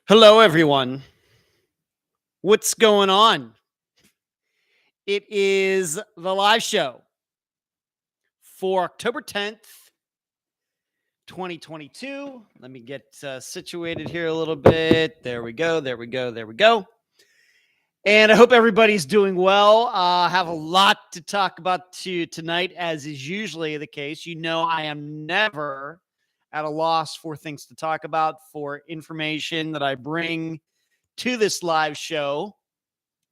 Hello, everyone. What's going on? It is the live show for October 10th, 2022. Let me get situated here a little bit. There we go. There we go. There we go. And I hope everybody's doing well. I have a lot to talk about tonight, as is usually the case. You know, I am never at a loss for things to talk about, for information that I bring to this live show.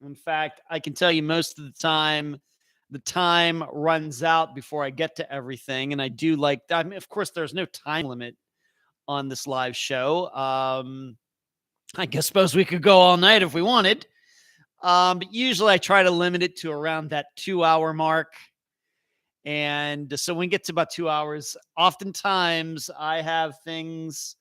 In fact, I can tell you most of the time runs out before I get to everything. And I do like that. I mean, of course, there's no time limit on this live show. Suppose we could go all night if we wanted. But usually I try to limit it to around that 2 hour mark. And so when we get to about 2 hours, oftentimes I have things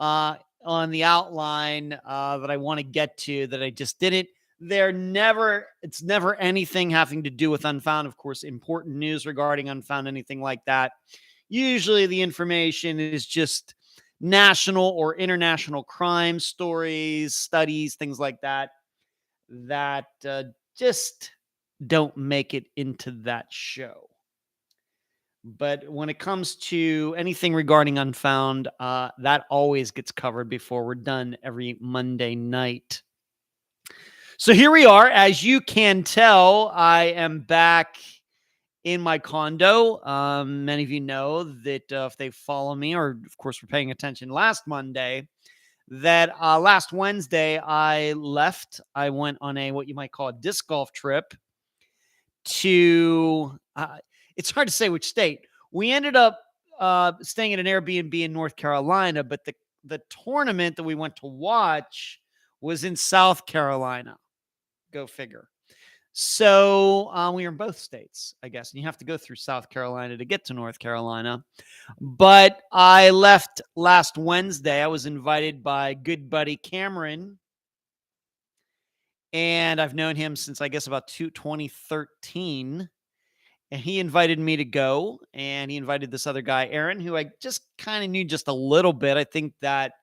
on the outline that I want to get to that I just didn't. It's never anything having to do with Unfound. Of course, important news regarding Unfound, anything like that. Usually the information is just national or international crime stories, studies, things like that, that just don't make it into that show. But when it comes to anything regarding Unfound, that always gets covered before we're done every Monday night. So here we are. As you can tell, I am back in my condo. Many of you know that if they follow me, or of course we're paying attention last Monday, that last Wednesday I left. I went on what you might call a disc golf trip to, it's hard to say which state. We ended up staying at an Airbnb in North Carolina, but the tournament that we went to watch was in South Carolina. Go figure. So we were in both states, I guess, and you have to go through South Carolina to get to North Carolina. But I left last Wednesday. I was invited by good buddy Cameron, and I've known him since, I guess, about 2013. And he invited me to go, and he invited this other guy, Aaron, who I just kind of knew just a little bit. I think that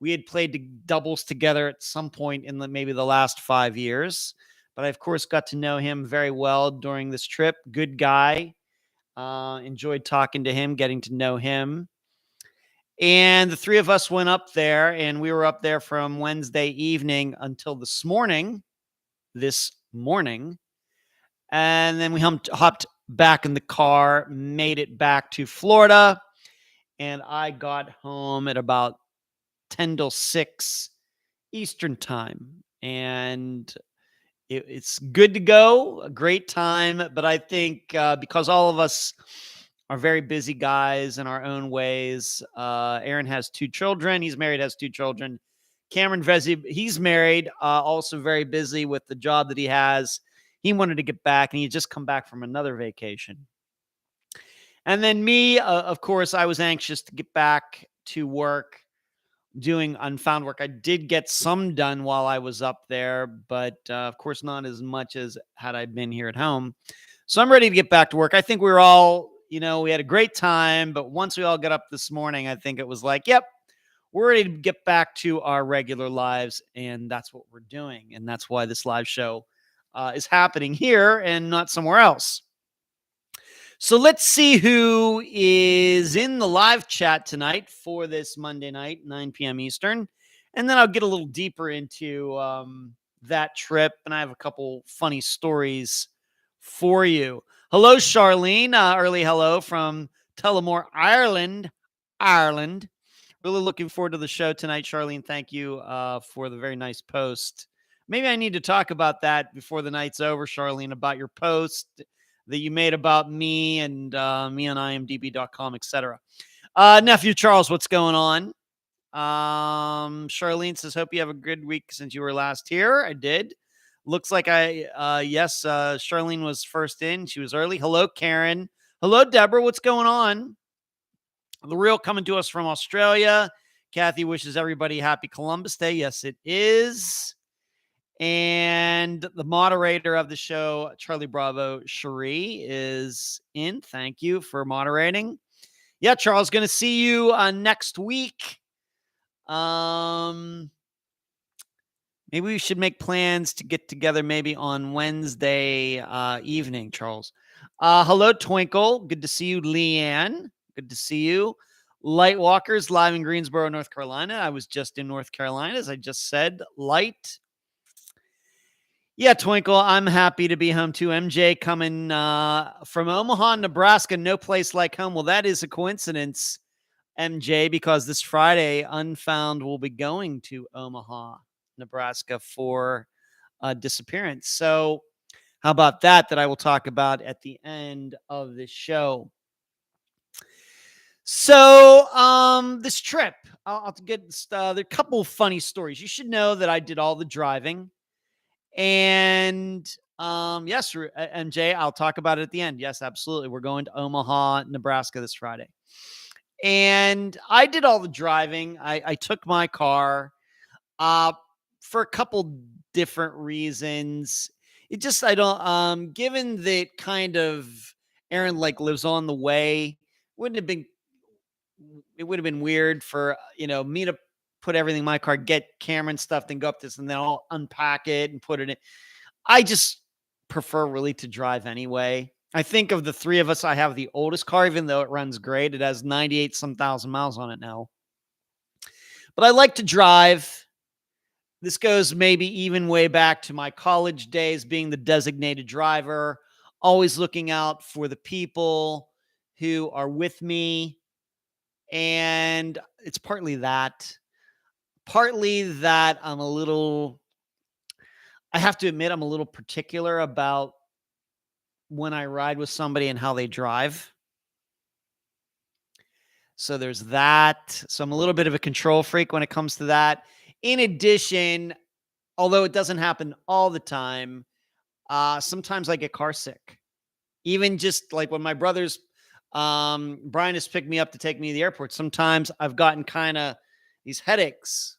we had played doubles together at some point in maybe the last 5 years. But I, of course, got to know him very well during this trip. Good guy. Enjoyed talking to him, getting to know him. And the three of us went up there, and we were up there from Wednesday evening until this morning. And then we hopped back in the car, made it back to Florida, and I got home at about 10 till 6 Eastern time. And it's good to go, a great time. But I think because all of us are very busy guys in our own ways, Aaron has 2 children. He's married, has 2 children. Cameron Vezi, he's married, also very busy with the job that he has. He wanted to get back, and he had just come back from another vacation. And then me, of course, I was anxious to get back to work, doing Unfound work. I did get some done while I was up there, but of course not as much as had I been here at home. So I'm ready to get back to work. I think we were all, we had a great time, but once we all got up this morning, I think it was like, yep, we're ready to get back to our regular lives, and that's what we're doing. And that's why this live show is happening here and not somewhere else. So let's see who is in the live chat tonight for this Monday night, 9 p.m. Eastern. And then I'll get a little deeper into that trip. And I have a couple funny stories for you. Hello, Charlene. Early hello from Tullamore, Ireland. Really looking forward to the show tonight, Charlene. Thank you for the very nice post. Maybe I need to talk about that before the night's over, Charlene, about your post that you made about me and me on imdb.com, etc. Nephew Charles, what's going on? Charlene says, hope you have a good week since you were last here. I did. Looks like Charlene was first in. She was early. Hello, Karen. Hello, Deborah. What's going on? The Real coming to us from Australia. Kathy wishes everybody happy Columbus Day. Yes, it is. And the moderator of the show, Charlie Bravo Cherie, is in. Thank you for moderating. Yeah, Charles, going to see you next week. Maybe we should make plans to get together maybe on Wednesday evening, Charles. Hello, Twinkle. Good to see you, Leanne. Good to see you. Light Walkers live in Greensboro, North Carolina. I was just in North Carolina, as I just said. Light. Yeah, Twinkle, I'm happy to be home too. MJ coming from Omaha, Nebraska. No place like home. Well, that is a coincidence, MJ, because this Friday, Unfound will be going to Omaha, Nebraska for Disappearance. So how about that I will talk about at the end of this show. So this trip, I'll get there are a couple of funny stories. You should know that I did all the driving. And yes, MJ, I'll talk about it at the end. Yes, absolutely. We're going to Omaha, Nebraska this Friday. And I did all the driving. I took my car for a couple different reasons. It just, I don't, given that kind of Aaron like lives on the way, it would have been weird for, me to put everything in my car, get Cameron stuff, then go up this and then I'll unpack it and put it in. I just prefer really to drive anyway. I think of the three of us, I have the oldest car, even though it runs great. It has 98 some thousand miles on it now. But I like to drive. This goes maybe even way back to my college days, being the designated driver, always looking out for the people who are with me. And it's partly that I have to admit, I'm a little particular about when I ride with somebody and how they drive. So there's that. So I'm a little bit of a control freak when it comes to that. In addition, although it doesn't happen all the time, sometimes I get car sick. Even just like when my brothers, Brian has picked me up to take me to the airport. Sometimes I've gotten kind of these headaches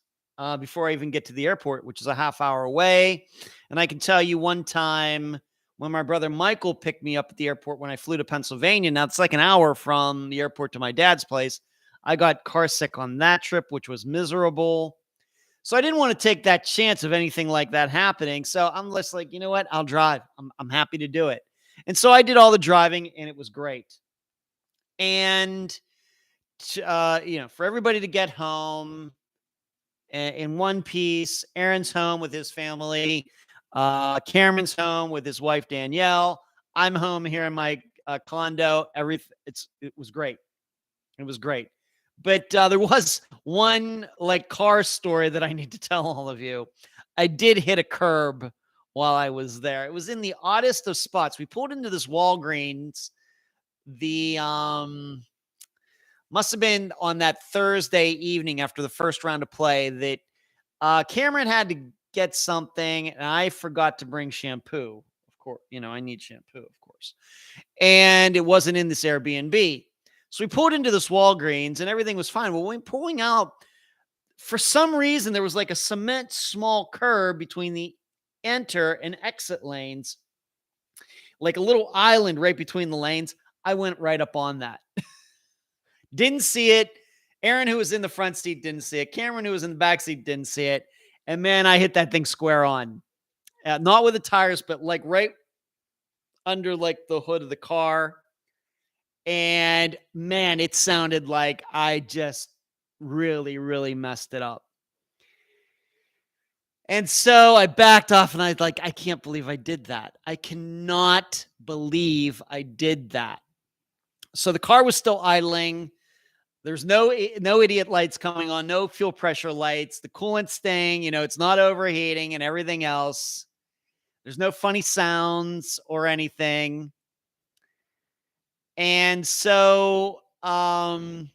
before I even get to the airport, which is a half hour away. And I can tell you one time when my brother Michael picked me up at the airport when I flew to Pennsylvania. Now it's like an hour from the airport to my dad's place. I got car sick on that trip, which was miserable. So I didn't want to take that chance of anything like that happening. So I'm just like, you know what? I'll drive. I'm happy to do it. And so I did all the driving and it was great. And, for everybody to get home in one piece, Aaron's home with his family. Cameron's home with his wife, Danielle. I'm home here in my condo. It was great. It was great. But there was one car story that I need to tell all of you. I did hit a curb while I was there. It was in the oddest of spots. We pulled into this Walgreens. The must have been on that Thursday evening after the first round of play that Cameron had to get something and I forgot to bring shampoo. Of course, I need shampoo, of course. And it wasn't in this Airbnb. So we pulled into this Walgreens and everything was fine. Well, when pulling out, for some reason, there was like a cement small curb between the enter and exit lanes, like a little island right between the lanes. I went right up on that. Didn't see it. Aaron, who was in the front seat, didn't see it. Cameron, who was in the back seat, didn't see it. And man, I hit that thing square on. Not with the tires, but like right under like the hood of the car. And man, it sounded like I just really, really messed it up. And so I backed off and I was like, I can't believe I did that. I cannot believe I did that. So the car was still idling. There's no idiot lights coming on, no fuel pressure lights. The coolant's staying, it's not overheating and everything else. There's no funny sounds or anything. And so I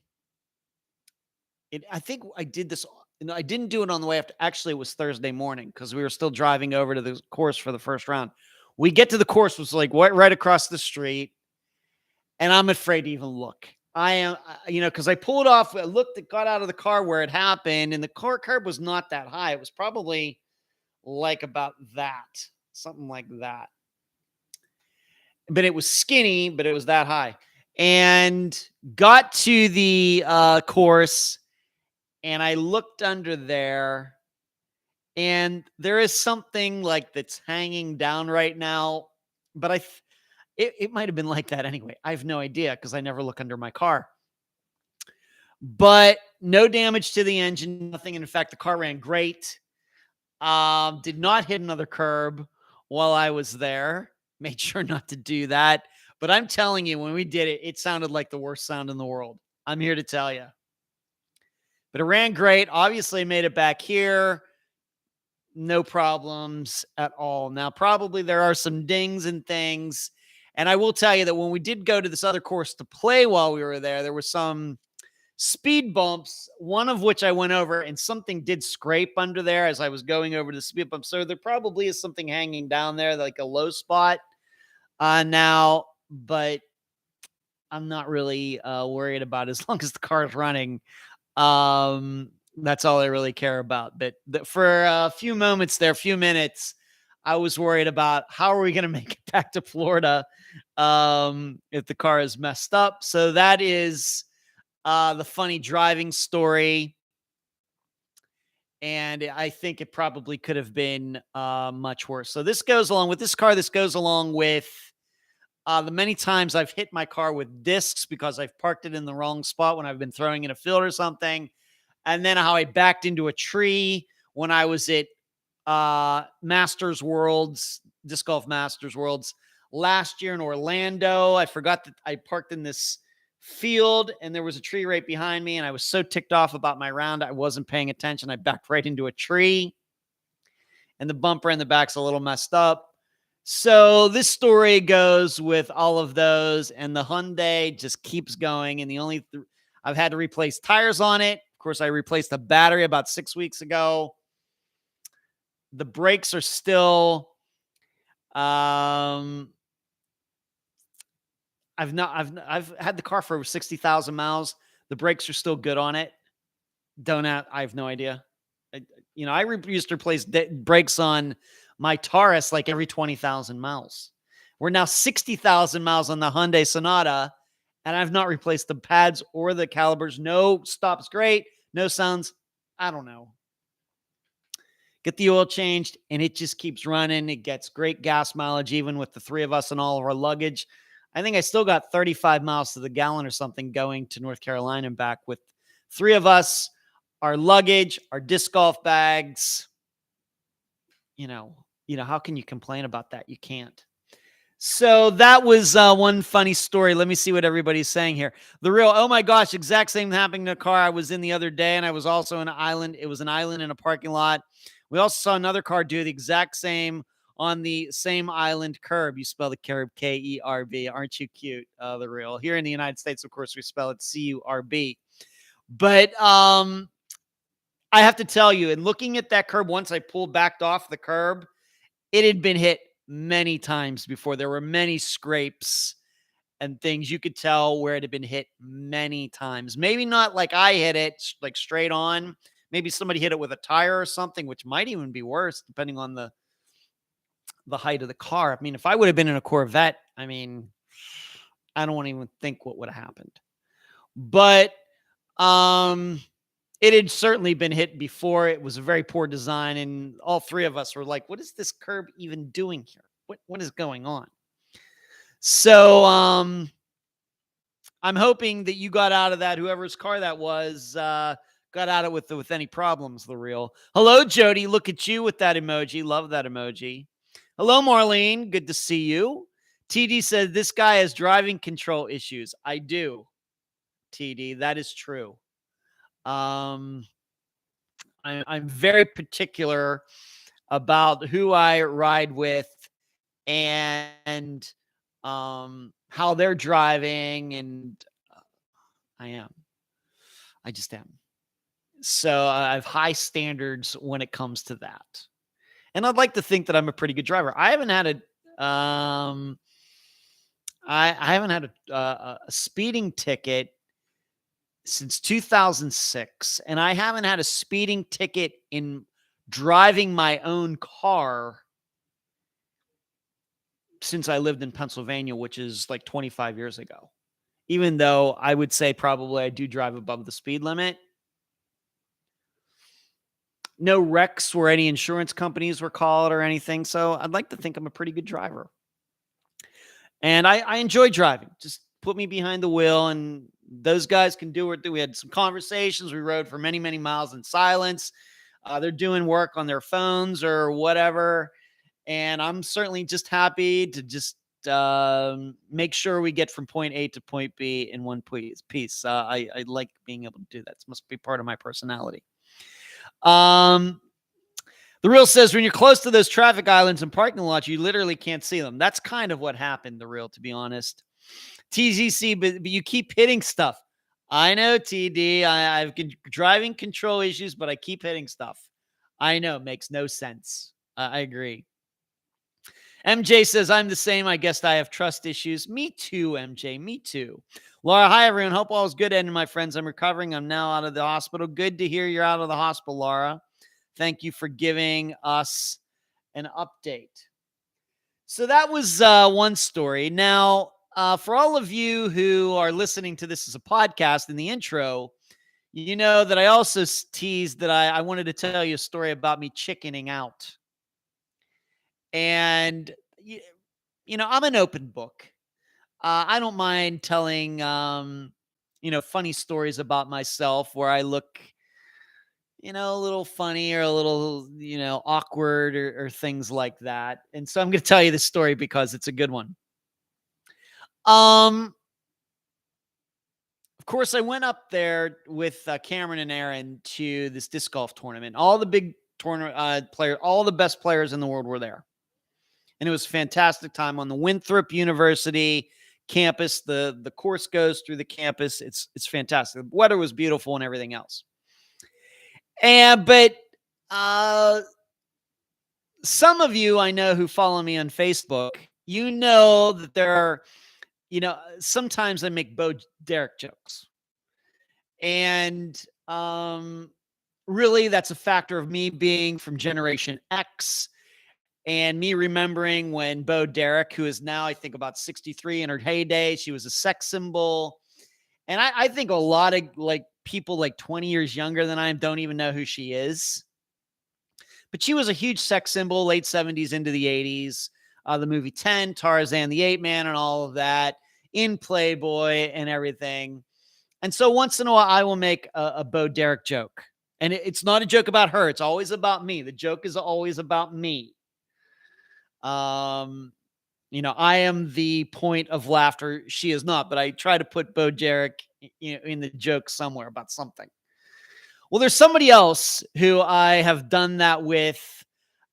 think I did this. I didn't do it on the way after. Actually, it was Thursday morning because we were still driving over to the course for the first round. We get to the course, was like right across the street. And I'm afraid to even look. I am, because I pulled off, I got out of the car where it happened, and the car curb was not that high. It was probably like about that, something like that. But it was skinny, but it was that high. And got to the course, and I looked under there, And there is something like that's hanging down right now, but it might have been like that anyway. I have no idea because I never look under my car. But no damage to the engine, nothing. In fact, the car ran great. Did not hit another curb while I was there. Made sure not to do that. But I'm telling you, when we did it, it sounded like the worst sound in the world. I'm here to tell you. But it ran great. Obviously, made it back here. No problems at all. Now, probably there are some dings and things. And I will tell you that when we did go to this other course to play while we were there were some speed bumps, one of which I went over, and something did scrape under there as I was going over the speed bump. So there probably is something hanging down there, like a low spot now, but I'm not really worried about it as long as the car is running. That's all I really care about. But for a few moments there, few minutes, I was worried about how are we going to make it back to Florida if the car is messed up. So that is the funny driving story. And I think it probably could have been much worse. So this goes along with this car. This goes along with the many times I've hit my car with discs because I've parked it in the wrong spot when I've been throwing in a field or something. And then how I backed into a tree when I was at Masters Worlds, Disc Golf Masters Worlds last year in Orlando. I forgot that I parked in this field and there was a tree right behind me. And I was so ticked off about my round, I wasn't paying attention. I backed right into a tree and the bumper in the back's a little messed up. So this story goes with all of those, and the Hyundai just keeps going. And the only I've had to replace tires on it. Of course, I replaced the battery about 6 weeks ago. The brakes are still. I've had the car for over 60,000 miles. The brakes are still good on it. I have no idea. I used to replace brakes on my Taurus like every 20,000 miles. We're now 60,000 miles on the Hyundai Sonata, and I've not replaced the pads or the calipers. No stops great. No sounds. I don't know. Get the oil changed, and it just keeps running. It gets great gas mileage, even with the three of us and all of our luggage. I think I still got 35 miles to the gallon or something going to North Carolina and back with three of us, our luggage, our disc golf bags. How can you complain about that? You can't. So that was one funny story. Let me see what everybody's saying here. The real, oh my gosh, exact same happening to a car I was in the other day, and I was also in an island. It was an island in a parking lot. We also saw another car do the exact same on the same island curb. You spell the curb K-E-R-B. Aren't you cute? The real. Here in the United States, of course, we spell it C-U-R-B. But I have to tell you, in looking at that curb, once I pulled backed off the curb, it had been hit many times before. There were many scrapes and things. You could tell where it had been hit many times. Maybe not like I hit it, like straight on. Maybe somebody hit it with a tire or something, which might even be worse, depending on the height of the car. I mean, if I would have been in a Corvette, I don't want to even think what would have happened. But it had certainly been hit before. It was a very poor design, and all three of us were like, what is this curb even doing here? What is going on? So I'm hoping that you got out of that, whoever's car that was, got out of it with any problems, the real. Hello, Jody. Look at you with that emoji. Love that emoji. Hello, Marlene. Good to see you. TD said, this guy has driving control issues. I do, TD. That is true. I'm very particular about who I ride with and how they're driving, and I just am. So I have high standards when it comes to that. And I'd like to think that I'm a pretty good driver. I haven't had a speeding ticket since 2006, and I haven't had a speeding ticket in driving my own car since I lived in Pennsylvania, which is like 25 years ago. Even though I would say probably I do drive above the speed limit. No wrecks where any insurance companies were called or anything. So I'd like to think I'm a pretty good driver. And I enjoy driving. Just put me behind the wheel, and those guys can do it. We had some conversations. We rode for many, many miles in silence. They're doing work on their phones or whatever. And I'm certainly just happy to just make sure we get from point A to point B in one piece. I like being able to do that. It must be part of my personality. The Real says when you're close to those traffic islands and parking lots, you literally can't see them. That's kind of what happened, The Real, to be honest. TGC, but you keep hitting stuff. I know, TD. I've been driving control issues, but I keep hitting stuff. I know. Makes no sense. I agree. MJ says, I'm the same. I guess I have trust issues. Me too, MJ. Me too. Laura, hi, everyone. Hope all is good. And my friends, I'm recovering. I'm now out of the hospital. Good to hear you're out of the hospital, Laura. Thank you for giving us an update. So that was one story. Now, for all of you who are listening to this as a podcast in the intro, you know that I also teased that I wanted to tell you a story about me chickening out. And, I'm an open book. I don't mind telling, funny stories about myself where I look a little funny or a little, awkward or things like that. And so I'm going to tell you this story because it's a good one. Of course, I went up there with Cameron and Aaron to this disc golf tournament. All the big tournament players, all the best players in the world were there. And it was a fantastic time on the Winthrop University campus. The course goes through the campus. It's fantastic. The weather was beautiful and everything else. But some of you I know who follow me on Facebook, you know that there are, sometimes I make Bo Derek jokes. And really that's a factor of me being from Generation X and me remembering when Bo Derek, who is now, I think, about 63 in her heyday, she was a sex symbol. And I think a lot of people 20 years younger than I am don't even know who she is. But she was a huge sex symbol, late 70s into the 80s. The movie 10, Tarzan the Ape Man, and all of that, in Playboy and everything. And so once in a while, I will make a Bo Derek joke. And it's not a joke about her. It's always about me. The joke is always about me. I am the point of laughter. She is not, but I try to put Bo Derek, in the joke somewhere about something. Well, there's somebody else who I have done that with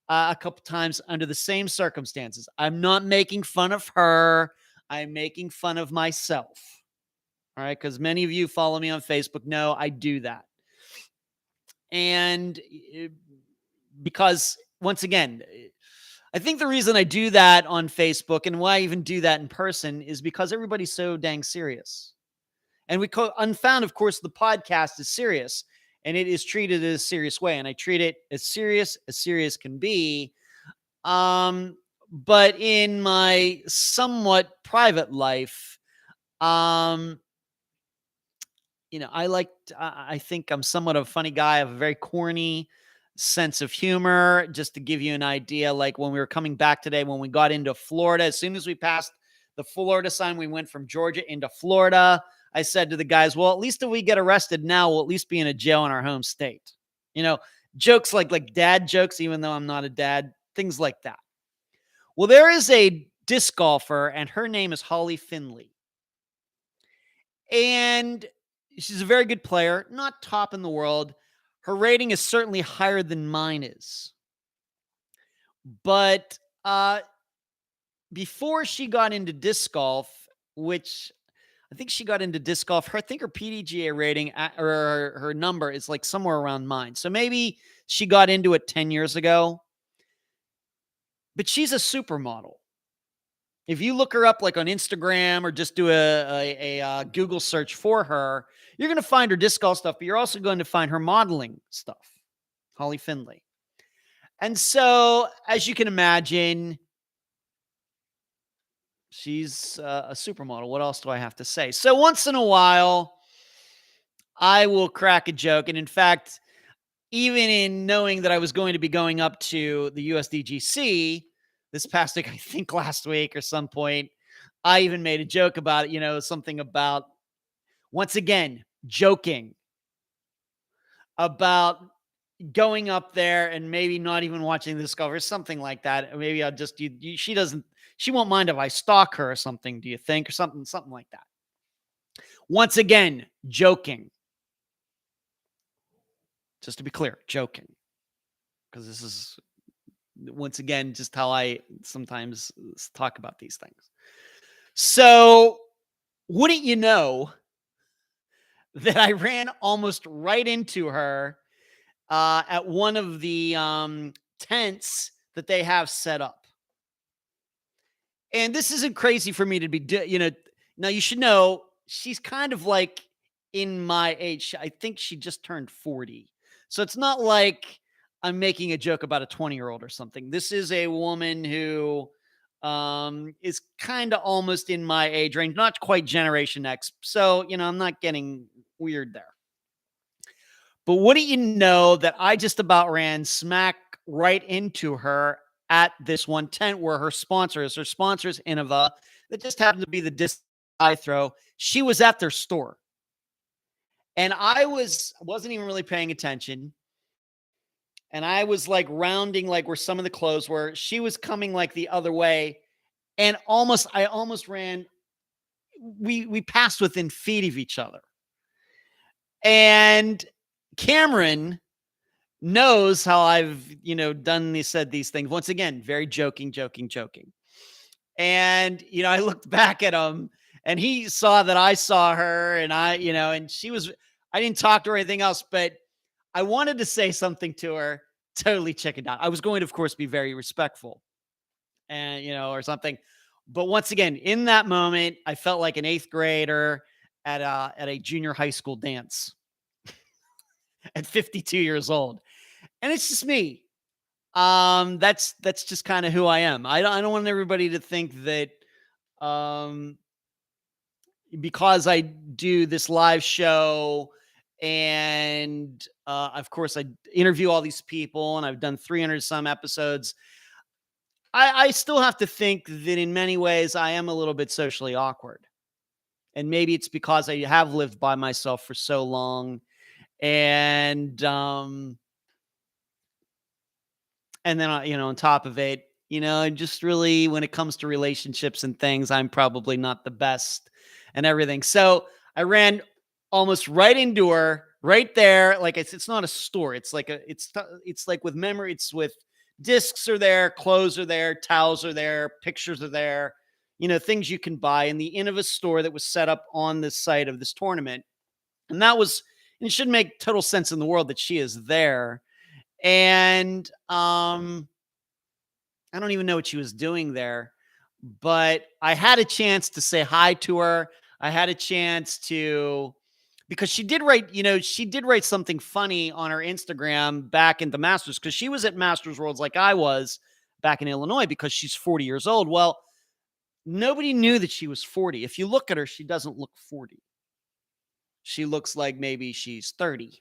a couple times under the same circumstances. I'm not making fun of her. I'm making fun of myself. All right. Because many of you follow me on Facebook know I do that. And because once again, I think the reason I do that on Facebook and why I even do that in person is because everybody's so dang serious. And we call Unfound, of course, the podcast is serious and it is treated in a serious way. And I treat it as serious can be. But in my somewhat private life, I think I'm somewhat of a funny guy. I have a very corny sense of humor. Just to give you an idea, like when we were coming back today, when we got into Florida, as soon as we passed the Florida sign, we went from Georgia into Florida. I said to the guys, well, at least if we get arrested now, we'll at least be in a jail in our home state. Jokes like dad jokes, even though I'm not a dad, things like that. Well, there is a disc golfer and her name is Holly Finley. And she's a very good player, not top in the world. Her rating is certainly higher than mine is. But before she got into disc golf, which I think she got into disc golf, I think her PDGA rating or her number is like somewhere around mine. So maybe she got into it 10 years ago. But she's a supermodel. If you look her up like on Instagram or just do a Google search for her, you're going to find her disc golf stuff, but you're also going to find her modeling stuff, Holly Finley. And so, as you can imagine, she's a supermodel. What else do I have to say? So once in a while, I will crack a joke. And in fact, even in knowing that I was going to be going up to the USDGC this past week, I think last week or some point, I even made a joke about it, something about, once again, joking about going up there and maybe not even watching the Discovery, something like that. Maybe I'll just, she won't mind if I stalk her or something, do you think? Or something like that. Once again, joking. Just to be clear, joking. Because this is, once again, just how I sometimes talk about these things. So, wouldn't you know that I ran almost right into her at one of the tents that they have set up. And this isn't crazy for me to be, now you should know she's kind of like in my age. I think she just turned 40. So it's not like I'm making a joke about a 20-year-old or something. This is a woman who is kind of almost in my age range, not quite Generation X. So, I'm not getting weird there. But wouldn't you know that I just about ran smack right into her at this one tent where her sponsor is. Her sponsor is Innova. That just happened to be the disc I throw. She was at their store. And I wasn't even really paying attention. And I was like rounding like where some of the clothes were. She was coming like the other way. And I almost ran. We passed within feet of each other. And Cameron knows how I've, said these things. Once again, very joking. And, I looked back at him and he saw that I saw her and and I didn't talk to her or anything else, but I wanted to say something to her, totally chickened out. I was going to, of course, be very respectful and, or something. But once again, in that moment, I felt like an 8th grader at a junior high school dance at 52 years old. And it's just me. That's just kind of who I am. I don't want everybody to think that because I do this live show and of course I interview all these people and I've done 300 some episodes. I still have to think that in many ways I am a little bit socially awkward. And maybe it's because I have lived by myself for so long. And then, on top of it, just really when it comes to relationships and things, I'm probably not the best and everything. So I ran almost right into her right there. Like it's not a store. It's like it's like with memory. It's with discs are there, clothes are there, towels are there, pictures are there, things you can buy in the Innova store that was set up on the site of this tournament. And it should make total sense in the world that she is there. And I don't even know what she was doing there, but I had a chance to say hi to her. I had a chance to, because she did write something funny on her Instagram back in the Masters, because she was at Masters Worlds like I was back in Illinois, because she's 40 years old. Well, nobody knew that she was 40. If you look at her, she doesn't look 40. She looks like maybe she's 30.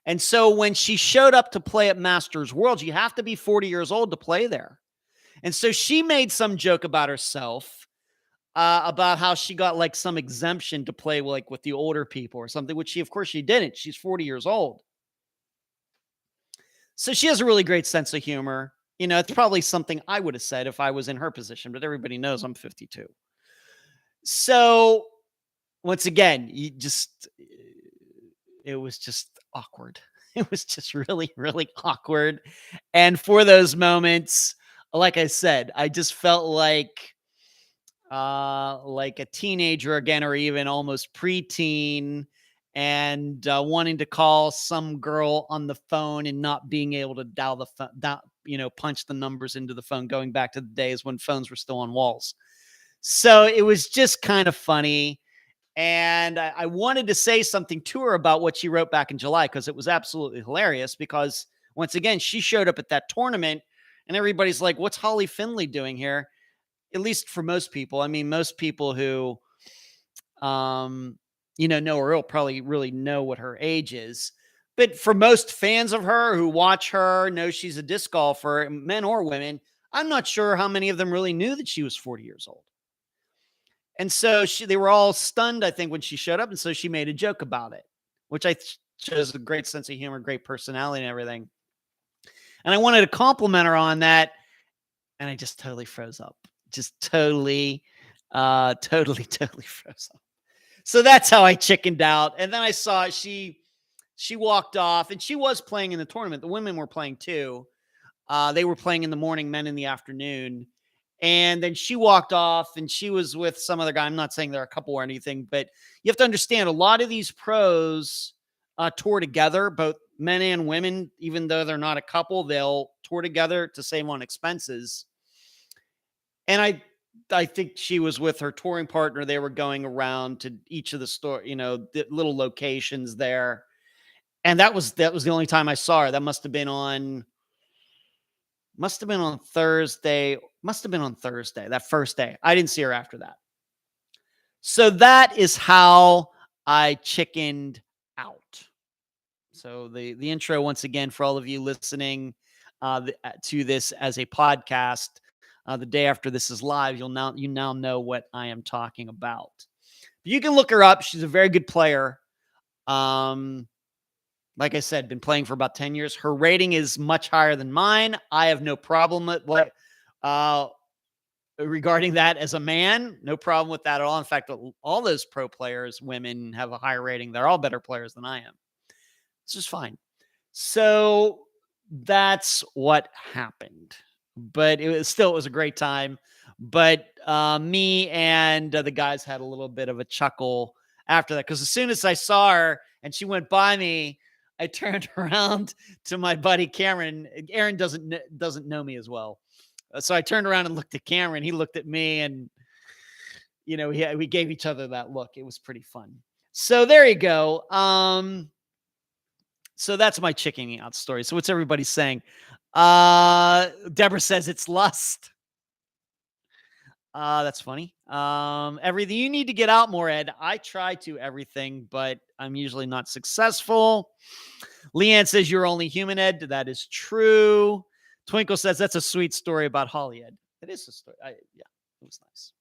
And so when she showed up to play at Masters Worlds, you have to be 40 years old to play there. And so she made some joke about herself, about how she got like some exemption to play like with the older people or something, which of course she didn't. She's 40 years old. So she has a really great sense of humor. It's probably something I would have said if I was in her position, but everybody knows I'm 52. So once again, it was just awkward. It was just really, really awkward. And for those moments, like I said, I just felt like a teenager again, or even almost preteen, and wanting to call some girl on the phone and not being able to dial the phone, punch the numbers into the phone, going back to the days when phones were still on walls. So it was just kind of funny. And I wanted to say something to her about what she wrote back in July, because it was absolutely hilarious. Because once again, she showed up at that tournament and everybody's like, what's Holly Finley doing here? At least for most people. I mean, most people who, know her will probably really know what her age is. But for most fans of her who watch her, know she's a disc golfer, men or women, I'm not sure how many of them really knew that she was 40 years old. And so they were all stunned, I think, when she showed up. And so she made a joke about it, which shows a great sense of humor, great personality and everything. And I wanted to compliment her on that. And I just totally froze up. Just totally froze up. So that's how I chickened out. And then I saw she walked off, and she was playing in the tournament. The women were playing too. They were playing in the morning, men in the afternoon. And then she walked off, and she was with some other guy. I'm not saying they're a couple or anything, but you have to understand a lot of these pros tour together, both men and women. Even though they're not a couple, they'll tour together to save on expenses. And I think she was with her touring partner. They were going around to each of the store, the little locations there. And that was the only time I saw her. That must have been on Thursday. Must have been on Thursday, that first day. I didn't see her after that. So that is how I chickened out. So the intro, once again, for all of you listening to this as a podcast, the day after this is live, you now know what I am talking about. But you can look her up. She's a very good player. Like I said, been playing for about 10 years. Her rating is much higher than mine. I have no problem with regarding that as a man. No problem with that at all. In fact, all those pro players, women, have a higher rating. They're all better players than I am. It's just fine. So that's what happened. But it was a great time. But me and the guys had a little bit of a chuckle after that, because as soon as I saw her and she went by me, I turned around to my buddy Cameron. Aaron doesn't know me as well, so I turned around and looked at Cameron. He looked at me, and we gave each other that look. It was pretty fun. So there you go. So that's my chickening out story. So what's everybody saying? Deborah says it's lust. That's funny. Everything you need to get out more, Ed. I try to everything, but I'm usually not successful. Leanne says you're only human, Ed. That is true. Twinkle says that's a sweet story about Holly, Ed. It is a story. Yeah, it was nice.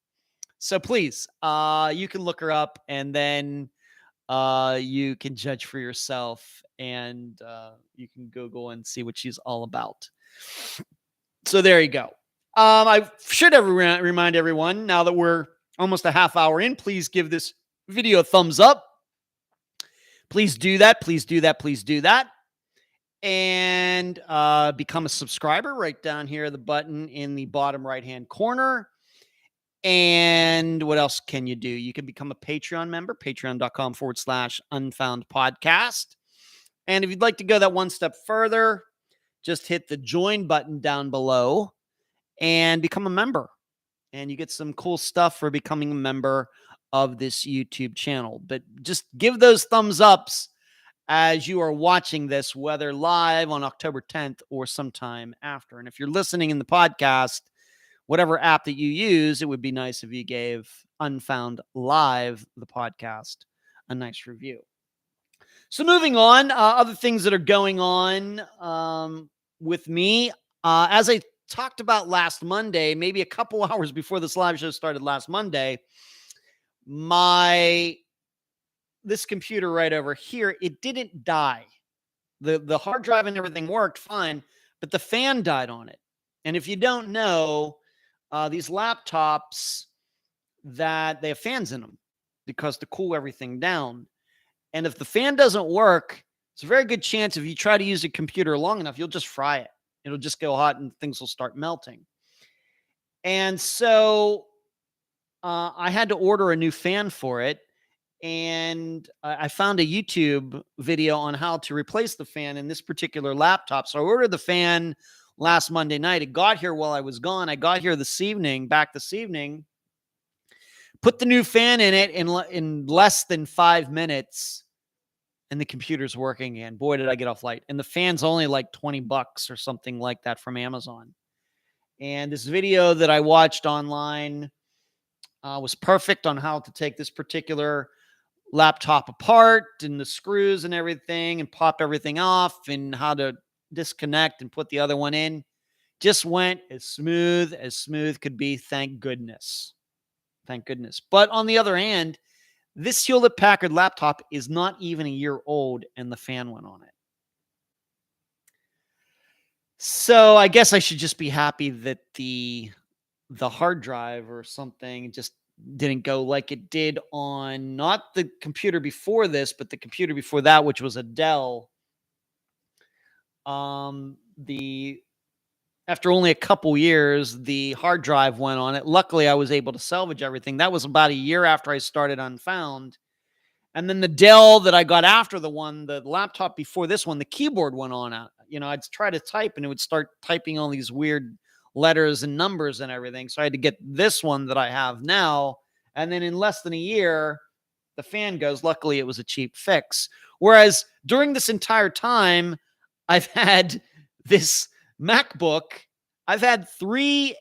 So please, you can look her up, and then you can judge for yourself, and you can Google and see what she's all about. So there you go. I should remind everyone, now that we're almost a half hour in, please give this video a thumbs up. Please do that. Please do that. Please do that. And become a subscriber right down here, the button in the bottom right-hand corner. And what else can you do? You can become a Patreon member, patreon.com/Unfound Podcast. And if you'd like to go that one step further, just hit the join button down below and become a member. And you get some cool stuff for becoming a member of this YouTube channel. But just give those thumbs ups as you are watching this, whether live on October 10th or sometime after. And if you're listening in the podcast, whatever app that you use, it would be nice if you gave Unfound Live, the podcast, a nice review. So moving on, other things that are going on with me. As I talked about last Monday, maybe a couple hours before this live show started last Monday, this computer right over here, it didn't die. The hard drive and everything worked fine, but the fan died on it. And if you don't know, these laptops, that they have fans in them because to cool everything down. And if the fan doesn't work, it's a very good chance if you try to use a computer long enough, you'll just fry it. It'll just go hot and things will start melting. And so I had to order a new fan for it. And I found a YouTube video on how to replace the fan in this particular laptop. So I ordered the fan last Monday night. It got here while I was gone. I got here this evening, put the new fan in it in less than 5 minutes, and the computer's working again. Boy, did I get off light. And the fan's only like $20 or something like that from Amazon. And this video that I watched online was perfect on how to take this particular laptop apart and the screws and everything and pop everything off and how to disconnect and put the other one in. Just went as smooth could be. Thank goodness. Thank goodness. But on the other hand, this Hewlett-Packard laptop is not even a year old and the fan went on it. So I guess I should just be happy that the hard drive or something just didn't go like it did on not the computer before this, but the computer before that, which was a Dell. After only a couple years, the hard drive went on it. Luckily, I was able to salvage everything. That was about a year after I started Unfound. And then the Dell that I got after the laptop before this one, the keyboard went on out. I'd try to type and it would start typing all these weird letters and numbers and everything. So I had to get this one that I have now. And then in less than a year, the fan goes. Luckily, it was a cheap fix. Whereas during this entire time, I've had this MacBook. I've had 3,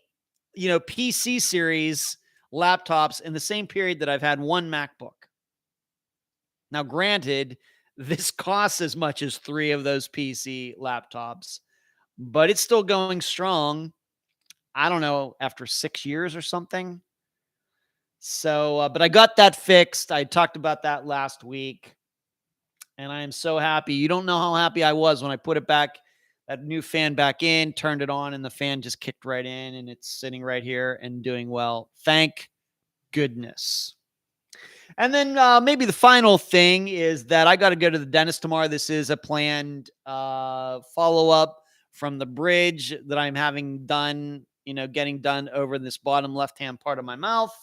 PC series laptops in the same period that I've had one MacBook. Now, granted, this costs as much as 3 of those PC laptops, but it's still going strong. I don't know, after 6 years or something. So, but I got that fixed. I talked about that last week, and I am so happy. You don't know how happy I was when I put it back, that new fan back in, turned it on, and the fan just kicked right in, and it's sitting right here and doing well. Thank goodness. And then maybe the final thing is that I got to go to the dentist tomorrow. This is a planned follow-up from the bridge that I'm having done, getting done over this bottom left-hand part of my mouth.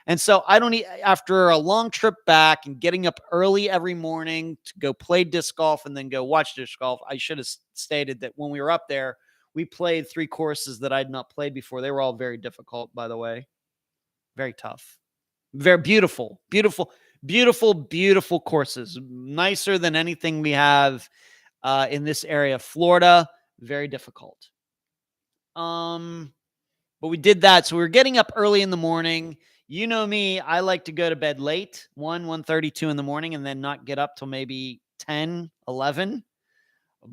And so I don't need, after a long trip back and getting up early every morning to go play disc golf and then go watch disc golf, I should have stated that when we were up there, we played 3 courses that I'd not played before. They were all very difficult, by the way. Very tough. Very beautiful, beautiful, beautiful, beautiful courses. Nicer than anything we have in this area of Florida. Very difficult. But we did that. So we were getting up early in the morning. You know me, I like to go to bed late, 1:32 in the morning, and then not get up till maybe 10, 11.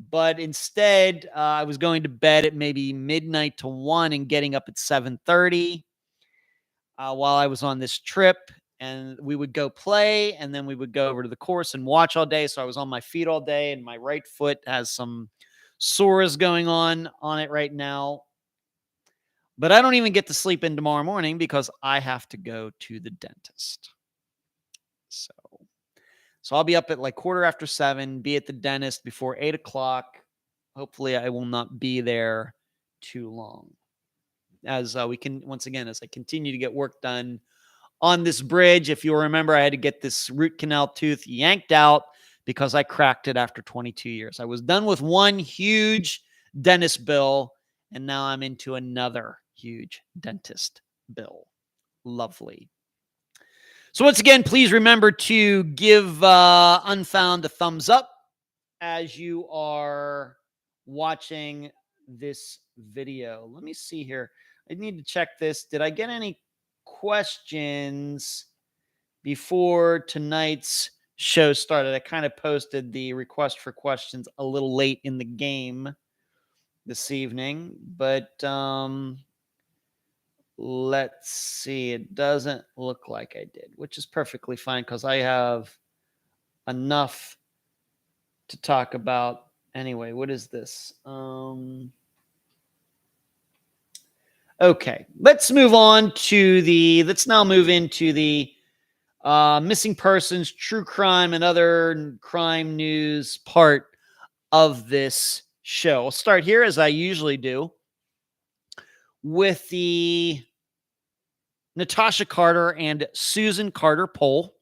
But instead, I was going to bed at maybe midnight to 1 and getting up at 7:30 while I was on this trip. And we would go play, and then we would go over to the course and watch all day. So I was on my feet all day, and my right foot has some sores going on it right now. But I don't even get to sleep in tomorrow morning because I have to go to the dentist. So I'll be up at like 7:15, be at the dentist before 8 o'clock. Hopefully I will not be there too long. As I continue to get work done on this bridge. If you'll remember, I had to get this root canal tooth yanked out because I cracked it after 22 years. I was done with one huge dentist bill, and now I'm into another huge dentist bill. Lovely. So once again, please remember to give Unfound a thumbs up as you are watching this video. Let me see here. I need to check this. Did I get any questions before tonight's show started? I kind of posted the request for questions a little late in the game this evening, but let's see. It doesn't look like I did, which is perfectly fine because I have enough to talk about anyway. What is this? Okay, let's now move into the missing persons, true crime, and other crime news part of this show. I'll start here, as I usually do, with the Natasha Carter and Susan Carter poll.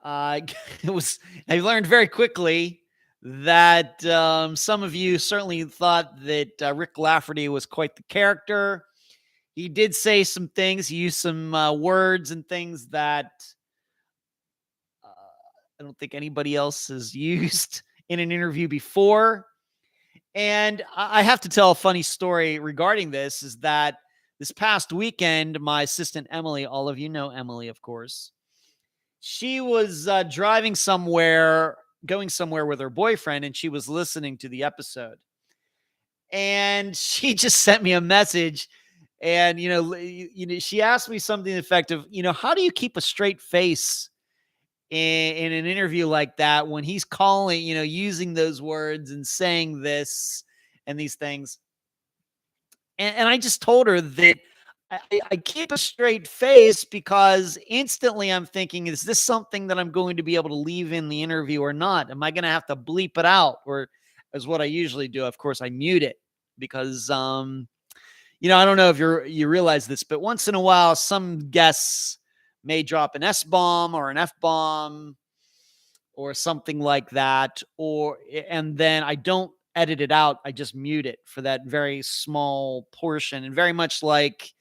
I learned very quickly that some of you certainly thought that Rick Lafferty was quite the character. He did say some things. He used some words and things that I don't think anybody else has used in an interview before. And I have to tell a funny story regarding this, is that this past weekend, my assistant Emily, all of you know Emily, of course, She was driving somewhere, going somewhere with her boyfriend, and she was listening to the episode. And she just sent me a message. And, she asked me something effective, how do you keep a straight face in an interview like that when he's calling, using those words and saying this and these things? And I just told her that I keep a straight face because instantly I'm thinking, is this something that I'm going to be able to leave in the interview or not? Am I going to have to bleep it out? Or is what I usually do. Of course, I mute it because, I don't know if you realize this, but once in a while, some guests may drop an S-bomb or an F-bomb or something like that. And then I don't edit it out. I just mute it for that very small portion. And very much like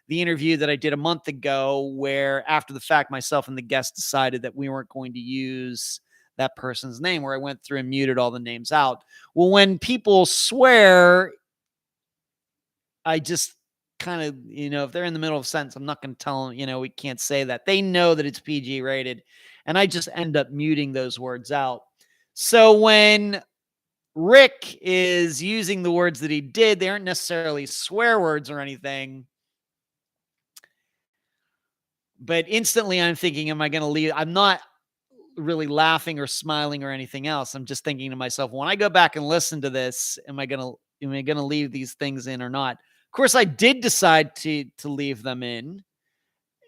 the interview that I did a month ago, where after the fact, myself and the guest decided that we weren't going to use that person's name, where I went through and muted all the names out. Well, when people swear, I just kind of, if they're in the middle of a sentence, I'm not going to tell them, we can't say that. They know that it's PG rated, and I just end up muting those words out. So when Rick is using the words that he did, they aren't necessarily swear words or anything. But instantly I'm thinking, am I going to leave? I'm not really laughing or smiling or anything else. I'm just thinking to myself, when I go back and listen to this, am I going to leave these things in or not? Of course, I did decide to leave them in.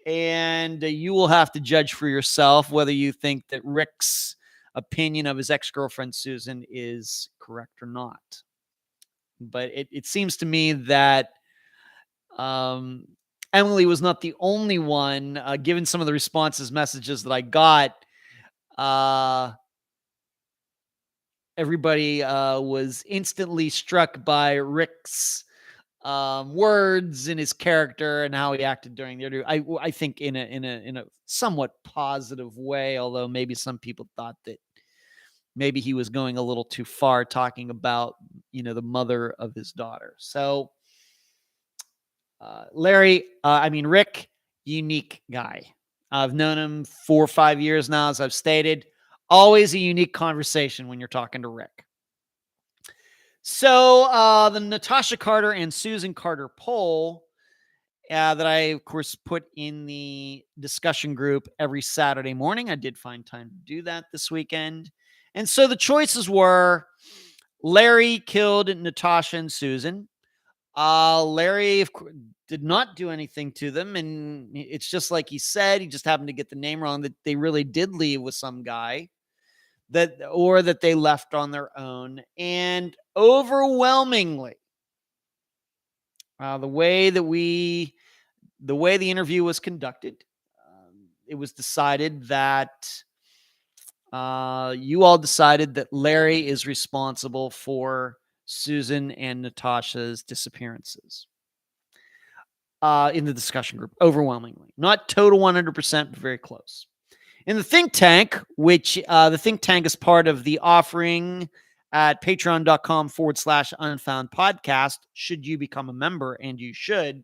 And you will have to judge for yourself whether you think that Rick's opinion of his ex-girlfriend Susan is correct or not. But it seems to me that Emily was not the only one, given some of the responses, messages that I got. Everybody was instantly struck by Rick's words and his character and how he acted during the interview. I think in a somewhat positive way, although maybe some people thought that maybe he was going a little too far talking about, the mother of his daughter. So Rick, unique guy. I've known him 4 or 5 years now, as I've stated. Always a unique conversation when you're talking to Rick. So the Natasha Carter and Susan Carter poll that I, of course, put in the discussion group every Saturday morning. I did find time to do that this weekend. And so the choices were Larry killed Natasha and Susan. Larry, of course, did not do anything to them. And it's just like he said, he just happened to get the name wrong, that they really did leave with some guy that they left on their own. And overwhelmingly, the way the interview was conducted, it was decided that you all decided that Larry is responsible for Susan and Natasha's disappearances in the discussion group, overwhelmingly. Not total 100%, but very close. In the think tank, which the think tank is part of the offering at patreon.com/unfound podcast, should you become a member, and you should.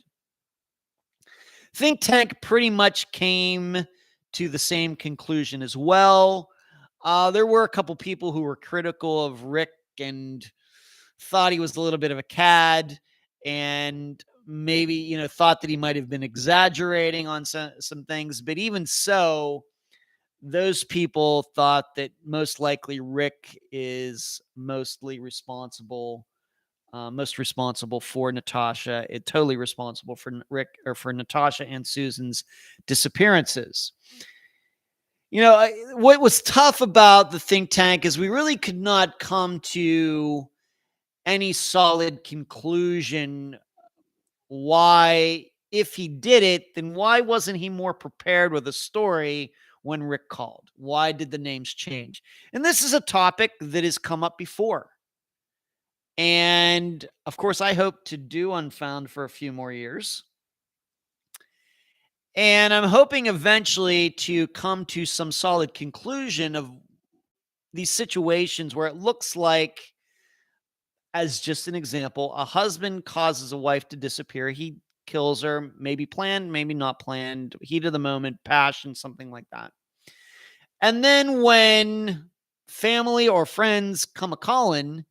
Think tank pretty much came to the same conclusion as well. There were a couple people who were critical of Rick and thought he was a little bit of a cad, and maybe, thought that he might have been exaggerating on some things. But even so, those people thought that most likely Rick is most responsible for Natasha, totally responsible for Rick, or for Natasha and Susan's disappearances. What was tough about the think tank is we really could not come to any solid conclusion why, if he did it, then why wasn't he more prepared with a story when Rick called? Why did the names change? And this is a topic that has come up before. And of course, I hope to do Unfound for a few more years. And I'm hoping eventually to come to some solid conclusion of these situations where it looks like, as just an example, a husband causes a wife to disappear. He kills her, maybe planned, maybe not planned, heat of the moment, passion, something like that. And then when family or friends come a calling,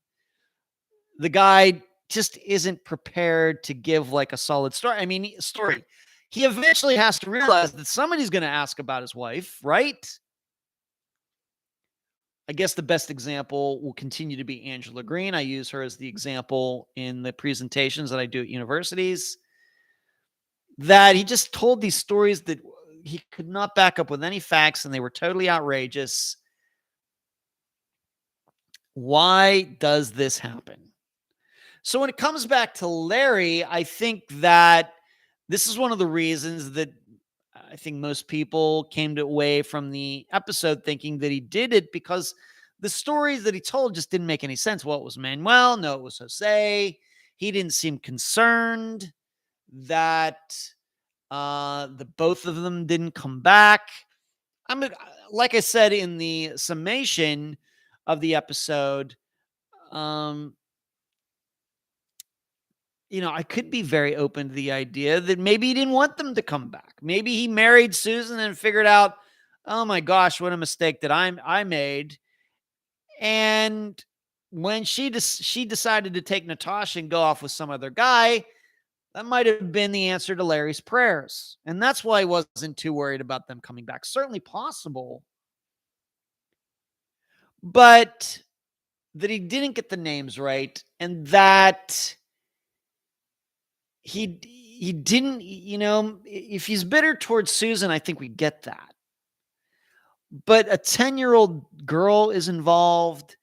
the guy just isn't prepared to give like a solid story. I mean, story. He eventually has to realize that somebody's going to ask about his wife, right? I guess the best example will continue to be Angela Green. I use her as the example in the presentations that I do at universities. That he just told these stories that he could not back up with any facts, and they were totally outrageous. Why does this happen? So when it comes back to Larry, I think that this is one of the reasons that I think most people came away from the episode thinking that he did it, because the stories that he told just didn't make any sense. Well, it was Manuel. No, it was Jose. He didn't seem concerned that the both of them didn't come back. Like I said in the summation of the episode, I could be very open to the idea that maybe he didn't want them to come back. Maybe he married Susan and figured out, oh my gosh, what a mistake that I made. And when she decided to take Natasha and go off with some other guy, that might have been the answer to Larry's prayers. And that's why I wasn't too worried about them coming back. Certainly possible. But that he didn't get the names right, and that he didn't, if he's bitter towards Susan, I think we get that. But a 10-year-old girl is involved,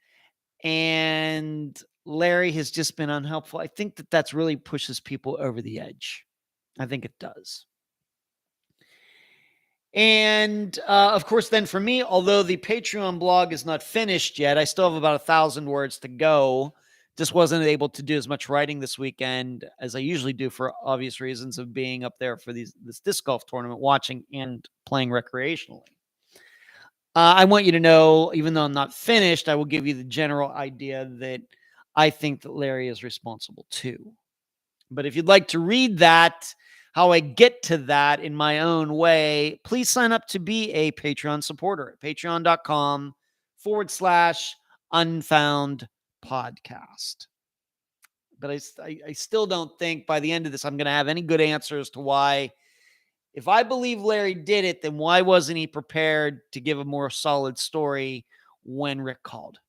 and Larry has just been unhelpful. I think that that's really pushes people over the edge. I think it does. And of course, then for me, although the Patreon blog is not finished yet, I still have about 1,000 words to go. Just wasn't able to do as much writing this weekend as I usually do for obvious reasons of being up there for this disc golf tournament, watching and playing recreationally. I want you to know, even though I'm not finished, I will give you the general idea that I think that Larry is responsible too. But if you'd like to read that, how I get to that in my own way, please sign up to be a Patreon supporter at patreon.com/Unfound Podcast. But I still don't think by the end of this, I'm going to have any good answers to why. If I believe Larry did it, then why wasn't he prepared to give a more solid story when Rick called?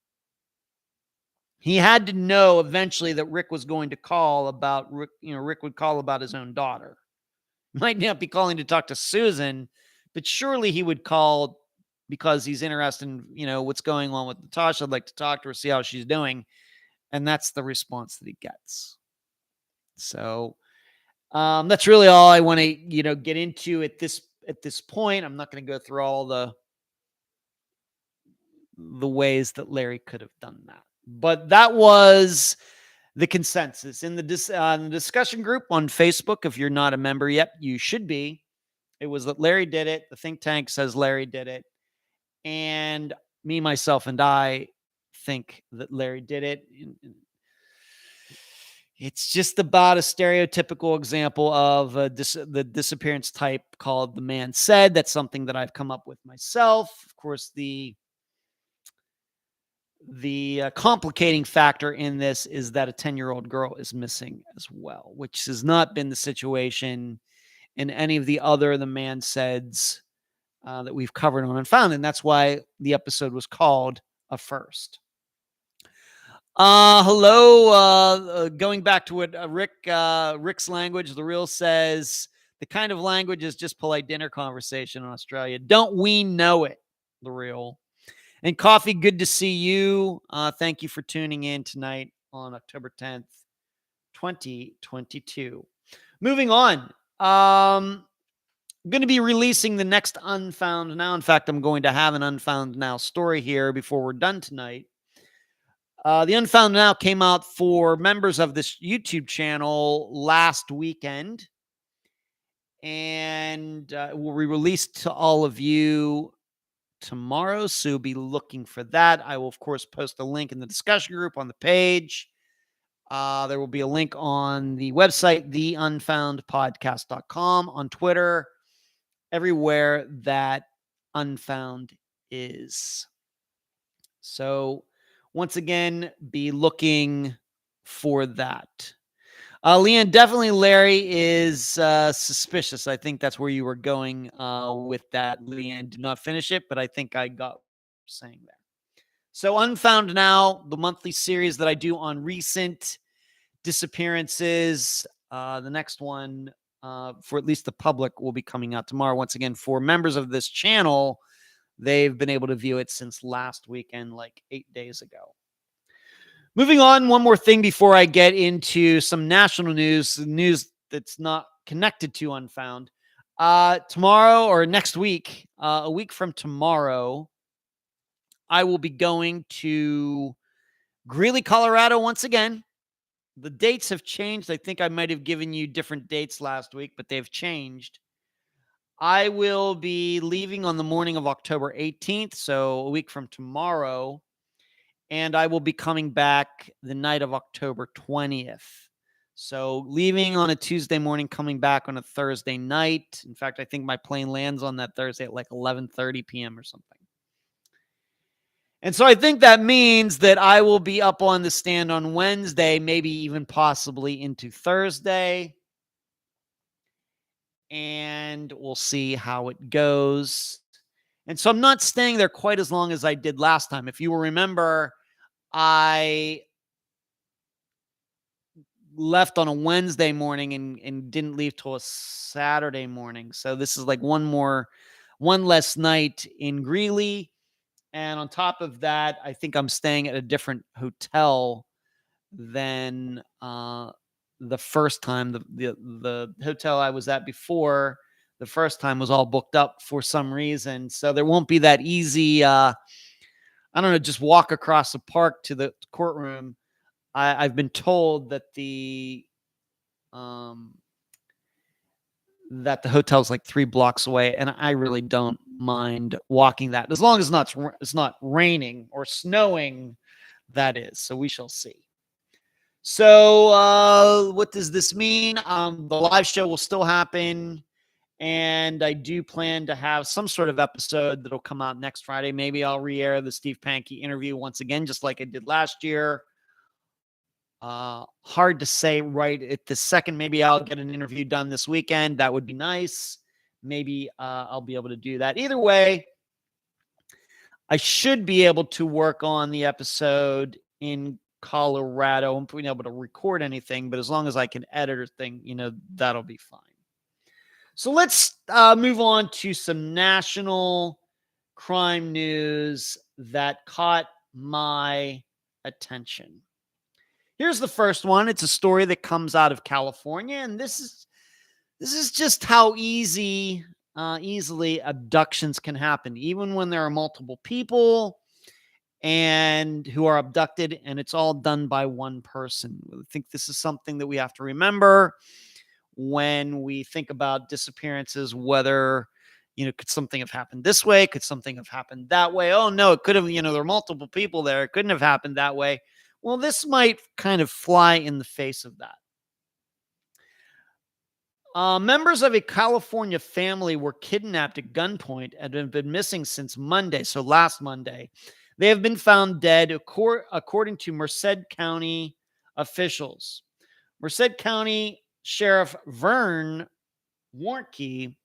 He had to know eventually that Rick was going to call about Rick. Rick would call about his own daughter. Might not be calling to talk to Susan, but surely he would call because he's interested in, what's going on with Natasha. I'd like to talk to her, see how she's doing. And that's the response that he gets. So that's really all I want to, get into at this point. I'm not going to go through all the ways that Larry could have done that. But that was the consensus in the discussion group on Facebook. If you're not a member yet, you should be. It was that Larry did it. The think tank says Larry did it. And me, myself, and I think that Larry did it. It's just about a stereotypical example of the disappearance type called The Man Said. That's something that I've come up with myself. Of course, the complicating factor in this is that a 10-year-old girl is missing as well, which has not been the situation in any of the other The Man Saids that we've covered on Unfound. And that's why the episode was called A First. Hello. Going back to what Rick's language, the real says, the kind of language is just polite dinner conversation in Australia. Don't we know it, the real? And Coffee, good to see you. Thank you for tuning in tonight on October 10th, 2022. Moving on. I'm going to be releasing the next Unfound Now. In fact, I'm going to have an Unfound Now story here before we're done tonight. The Unfound Now came out for members of this YouTube channel last weekend, and will be released to all of you tomorrow, so be looking for that. I will, of course, post a link in the discussion group on the page. There will be a link on the website, theunfoundpodcast.com, on Twitter, everywhere that Unfound is. So once again, be looking for that. Leanne, definitely Larry is suspicious. I think that's where you were going with that. Leanne did not finish it, but I think I got what you're saying there. So Unfound Now, the monthly series that I do on recent disappearances. The next one, for at least the public, will be coming out tomorrow. Once again, for members of this channel, they've been able to view it since last weekend, like 8 days ago. Moving on, one more thing before I get into some national news that's not connected to Unfound. Tomorrow or next week, a week from tomorrow, I will be going to Greeley, Colorado once again. The dates have changed. I think I might have given you different dates last week, but they've changed. I will be leaving on the morning of October 18th, so a week from tomorrow, and I will be coming back the night of October 20th. So leaving on a Tuesday morning, coming back on a Thursday night. In fact, I think my plane lands on that Thursday at like 11:30 p.m. or something. And so I think that means that I will be up on the stand on Wednesday, maybe even possibly into Thursday. And we'll see how it goes. And so I'm not staying there quite as long as I did last time. If you will remember, I left on a Wednesday morning and didn't leave till a Saturday morning. So this is like one less night in Greeley. And on top of that, I think I'm staying at a different hotel than the first time. The hotel I was at before the first time was all booked up for some reason. So there won't be that easy, I don't know, just walk across the park to the courtroom. I've been told that the hotel's like 3 blocks away, and I really don't mind walking that as long as it's not raining or snowing. That is, so we shall see. So what does this mean? The live show will still happen, and I do plan to have some sort of episode that'll come out next Friday. Maybe I'll re-air the Steve Pankey interview once again, just like I did last year. Hard to say right at this second. Maybe I'll get an interview done this weekend. That would be nice. Maybe I'll be able to do that. Either way, I should be able to work on the episode in Colorado. I'm being able to record anything, but as long as I can edit or thing, that'll be fine. So let's move on to some national crime news that caught my attention. Here's the first one. It's a story that comes out of California, and this is just how easily abductions can happen, even when there are multiple people and who are abducted, and it's all done by one person. I think this is something that we have to remember when we think about disappearances, whether, could something have happened this way? Could something have happened that way? Oh, no, it could have, there are multiple people there. It couldn't have happened that way. Well, this might kind of fly in the face of that. Members of a California family were kidnapped at gunpoint and have been missing since Monday, so last Monday. They have been found dead, according to Merced County officials. Merced County Sheriff Vern Warnke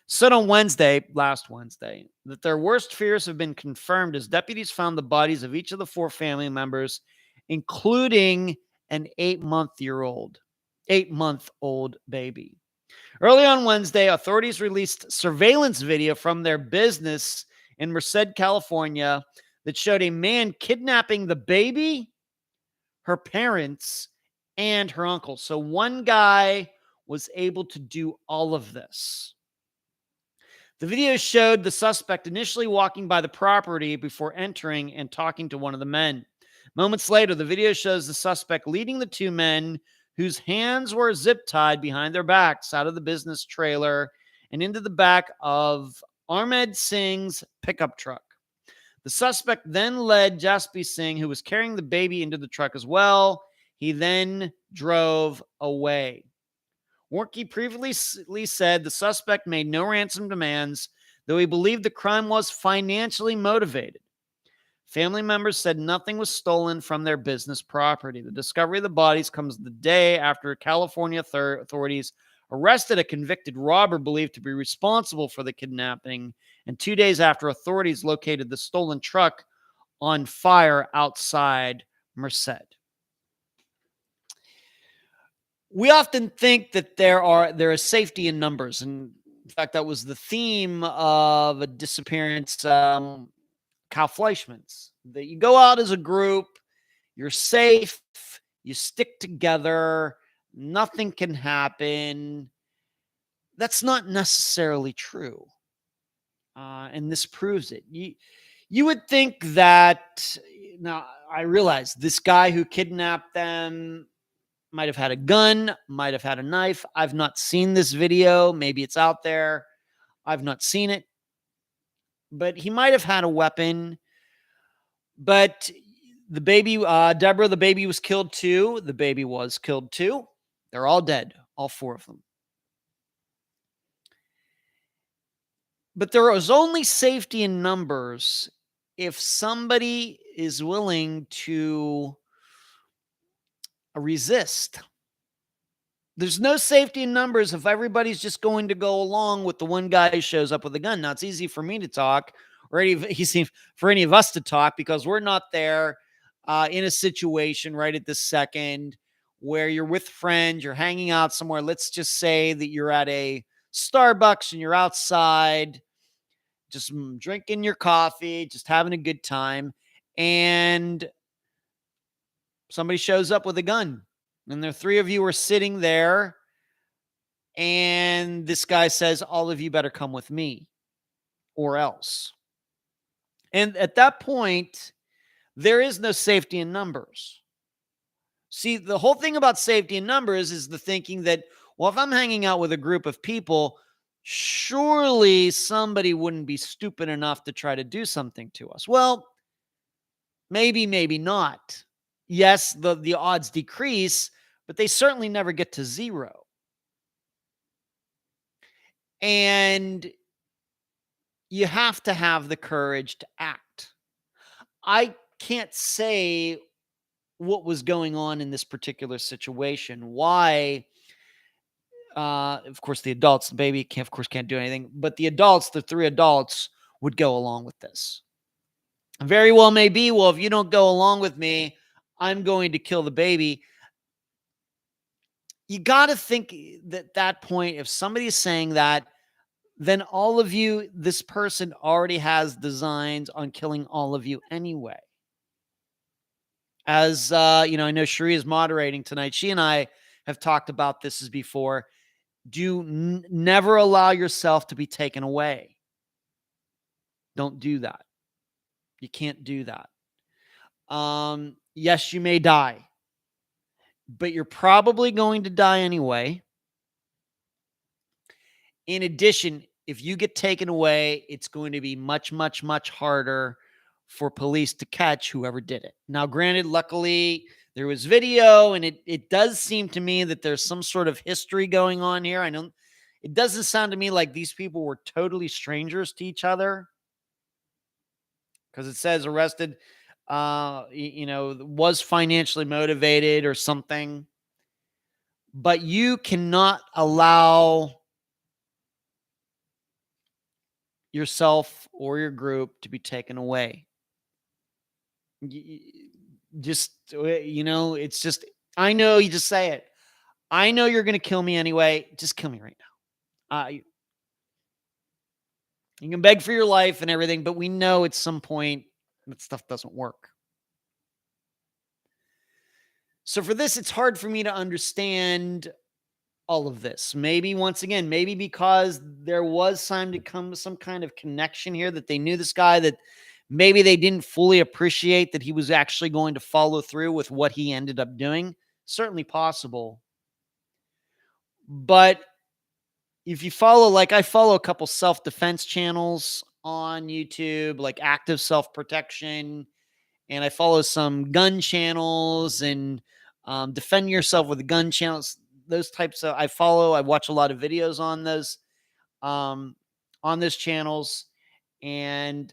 said on last Wednesday, that their worst fears have been confirmed as deputies found the bodies of each of the 4 family members, including an 8-month-old baby. Early on Wednesday, authorities released surveillance video from their business in Merced, California, that showed a man kidnapping the baby, her parents, and her uncle. So one guy was able to do all of this. The video showed the suspect initially walking by the property before entering and talking to one of the men. Moments later, the video shows the suspect leading the 2 men whose hands were zip-tied behind their backs out of the business trailer and into the back of Ahmed Singh's pickup truck. The suspect then led Jaspreet Singh, who was carrying the baby, into the truck as well. He then drove away. Warnke previously said the suspect made no ransom demands. though he believed the crime was financially motivated. Family members said nothing was stolen from their business property. The discovery of the bodies comes the day after California authorities arrested a convicted robber believed to be responsible for the kidnapping, and 2 days after authorities located the stolen truck on fire outside Merced. We often think that there is safety in numbers, and in fact, that was the theme of a Disappearance, Kyle Fleischman's. That you go out as a group, you're safe, you stick together, nothing can happen. That's not necessarily true, and this proves it. You would think that. Now, I realize this guy who kidnapped them might have had a gun, might have had a knife. I've not seen this video. Maybe it's out there. I've not seen it. But he might have had a weapon. But the baby, Deborah, the baby was killed too. The baby was killed too. They're all dead, all 4 of them. But there is only safety in numbers if somebody is willing to resist. There's no safety in numbers if everybody's just going to go along with the one guy who shows up with a gun. Now, it's easy for me to talk, or easy for any of us to talk, because we're not there in a situation right at this second where you're with friends, you're hanging out somewhere. Let's just say that you're at a Starbucks and you're outside just drinking your coffee, just having a good time, and somebody shows up with a gun, and the 3 of you are sitting there, and this guy says, all of you better come with me or else. And at that point, there is no safety in numbers. See, the whole thing about safety in numbers is the thinking that, well, if I'm hanging out with a group of people, surely somebody wouldn't be stupid enough to try to do something to us. Well, maybe, maybe not. Yes, the odds decrease, but they certainly never get to 0. And you have to have the courage to act. I can't say what was going on in this particular situation. Why? Of course, the adults, the baby can't do anything, but the adults, the 3 adults, would go along with this. Very well may be, well, if you don't go along with me, I'm going to kill the baby. You got to think that that point, if somebody is saying that, then all of you, this person already has designs on killing all of you anyway. As I know Cherie is moderating tonight. She and I have talked about this as before. Never allow yourself to be taken away. Don't do that. You can't do that. Yes, you may die, but you're probably going to die anyway. In addition, if you get taken away, it's going to be much, much, much harder for police to catch whoever did it. Now, granted, luckily, there was video, and it does seem to me that there's some sort of history going on here. It doesn't sound to me like these people were totally strangers to each other, because it says arrested, was financially motivated or something. But you cannot allow yourself or your group to be taken away. It's just, I know you just say it. I know you're going to kill me anyway. Just kill me right now. You can beg for your life and everything, but we know at some point that stuff doesn't work. So for this, it's hard for me to understand all of this. Maybe once again, maybe because there was some kind of connection here, that they knew this guy, that maybe they didn't fully appreciate that he was actually going to follow through with what he ended up doing. Certainly possible. But if you follow, like I follow a couple self-defense channels on YouTube, like Active Self-Protection, and I follow some gun channels and Defend Yourself with the Gun channels. Those types of, I watch a lot of videos on those, on on those channels. And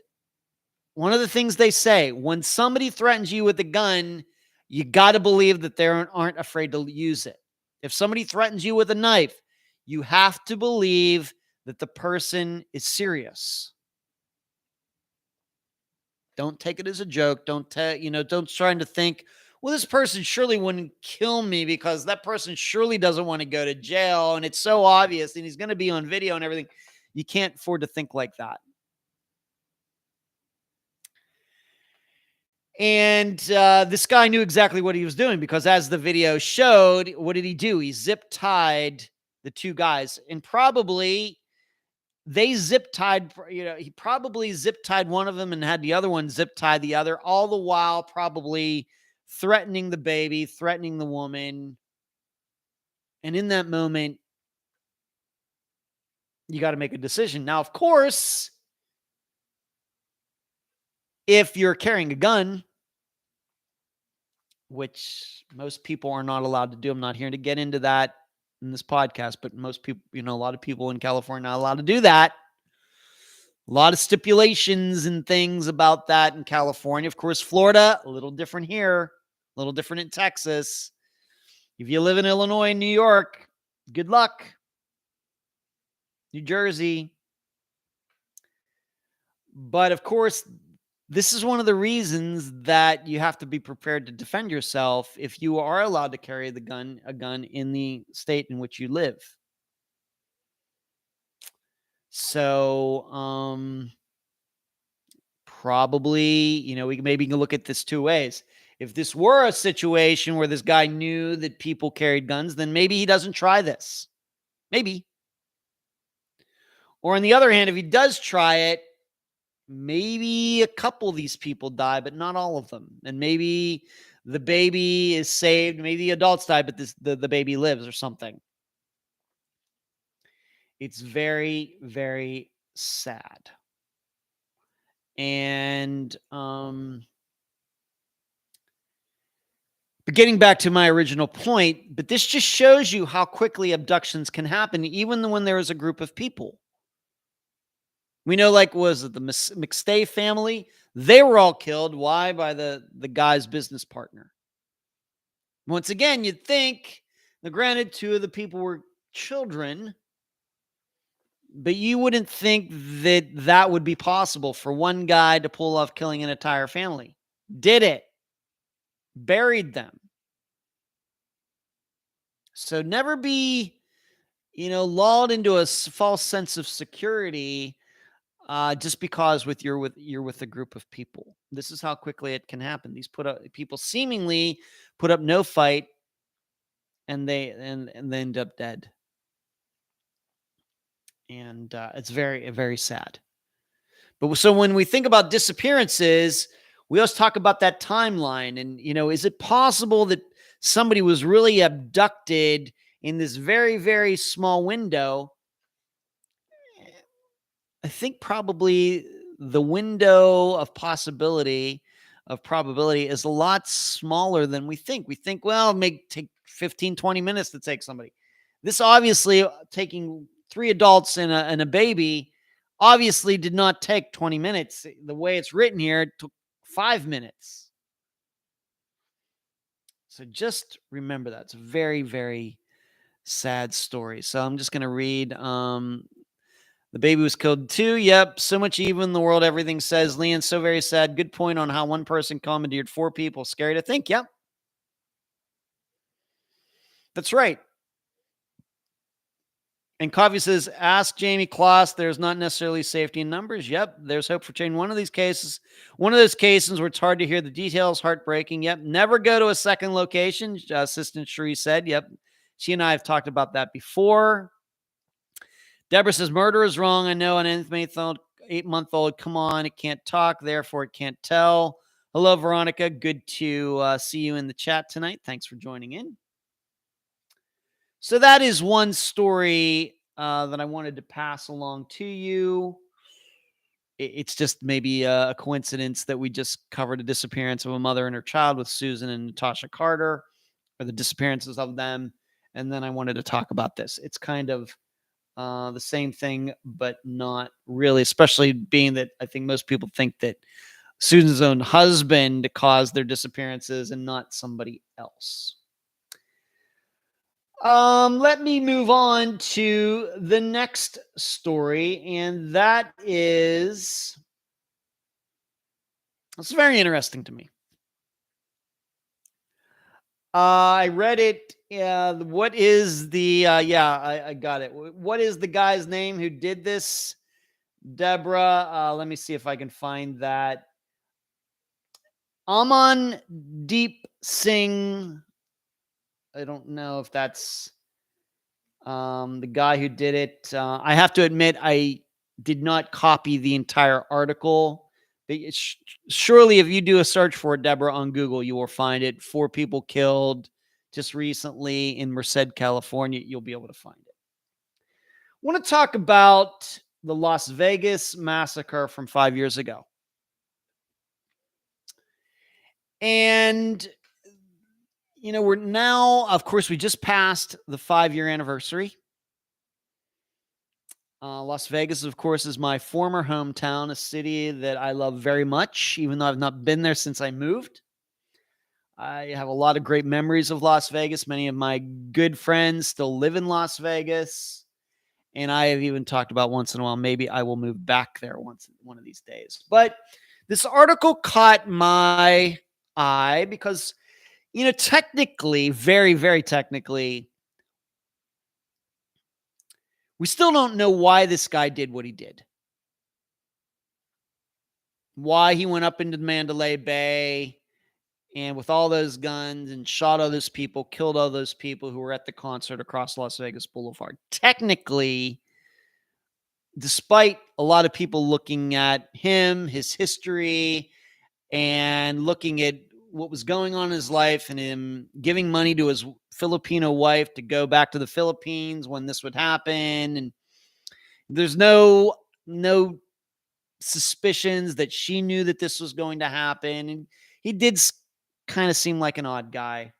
one of the things they say, when somebody threatens you with a gun, you got to believe that they aren't afraid to use it. If somebody threatens you with a knife, you have to believe that the person is serious. Don't take it as a joke. Don't trying to think, well, this person surely wouldn't kill me because that person surely doesn't want to go to jail. And it's so obvious and he's going to be on video and everything. You can't afford to think like that. And this guy knew exactly what he was doing because as the video showed, what did he do? He zip tied the two guys and probably they zip tied, he probably zip tied one of them and had the other one zip tie the other, all the while probably threatening the baby, threatening the woman. And in that moment, you got to make a decision. Now, of course, if you're carrying a gun, which most people are not allowed to do, I'm not here to get into that in this podcast, but most people, a lot of people in California are not allowed to do that. A lot of stipulations and things about that in California. Of course, Florida, a little different here, a little different in Texas. If you live in Illinois and New York, good luck. New Jersey. But of course, this is one of the reasons that you have to be prepared to defend yourself if you are allowed to carry a gun in the state in which you live. So, probably, we can look at this two ways. If this were a situation where this guy knew that people carried guns, then maybe he doesn't try this. Maybe. Or on the other hand, if he does try it, maybe a couple of these people die, but not all of them. And maybe the baby is saved. Maybe the adults die, but the baby lives or something. It's very, very sad. And but getting back to my original point, but this just shows you how quickly abductions can happen, even when there is a group of people. We know, was it the McStay family? They were all killed. Why? By the guy's business partner. Once again, you'd think, now granted, two of the people were children, but you wouldn't think that that would be possible for one guy to pull off killing an entire family. Did it. Buried them. So never be, lulled into a false sense of security just because you're with a group of people. This is how quickly it can happen. These people seemingly put up no fight, and they end up dead. And it's very, very sad. But so when we think about disappearances, we always talk about that timeline. And, is it possible that somebody was really abducted in this very, very small window? I think probably the window of probability is a lot smaller than we think. We think, well, it may take 15, 20 minutes to take somebody. This obviously taking 3 adults and a baby obviously did not take 20 minutes. The way it's written here, it took 5 minutes. So just remember that. It's a very, very sad story. So I'm just going to read. The baby was killed too. Yep. So much evil in the world. Everything says. Leon, so very sad. Good point on how one person commandeered 4 people. Scary to think. Yep. That's right. And Coffee says, ask Jamie Kloss. There's not necessarily safety in numbers. Yep. There's hope for change. One of those cases where it's hard to hear the details, heartbreaking. Yep. Never go to a second location. Assistant Cherie said, yep. She and I have talked about that before. Deborah says, murder is wrong. I know an 8-month-old. Come on. It can't talk. Therefore, it can't tell. Hello, Veronica. Good to see you in the chat tonight. Thanks for joining in. So that is one story that I wanted to pass along to you. It's just maybe a coincidence that we just covered a disappearance of a mother and her child with Susan and Natasha Carter, or the disappearances of them. And then I wanted to talk about this. It's kind of the same thing, but not really, especially being that I think most people think that Susan's own husband caused their disappearances and not somebody else. Let me move on to the next story, and that is, it's very interesting to me. I read it. What is the, I got it. What is the guy's name who did this? Deborah, let me see if I can find that. Aman Deep Singh. I don't know if that's the guy who did it. I have to admit, I did not copy the entire article. Surely, if you do a search for Deborah on Google, you will find it. 4 people killed just recently in Merced, California. You'll be able to find it. I want to talk about the Las Vegas Massacre from 5 years ago. And, we're now, of course, we just passed the 5-year anniversary. Las Vegas, of course, is my former hometown, a city that I love very much, even though I've not been there since I moved. I have a lot of great memories of Las Vegas. Many of my good friends still live in Las Vegas. And I have even talked about once in a while, maybe I will move back there one of these days. But this article caught my eye because, technically, very, very technically, we still don't know why this guy did what he did. Why he went up into Mandalay Bay and with all those guns and shot all those people, killed all those people who were at the concert across Las Vegas Boulevard. Technically, despite a lot of people looking at him, his history, and looking at what was going on in his life and him giving money to his Filipino wife to go back to the Philippines when this would happen. And there's no suspicions that she knew that this was going to happen. And he did kind of seem like an odd guy.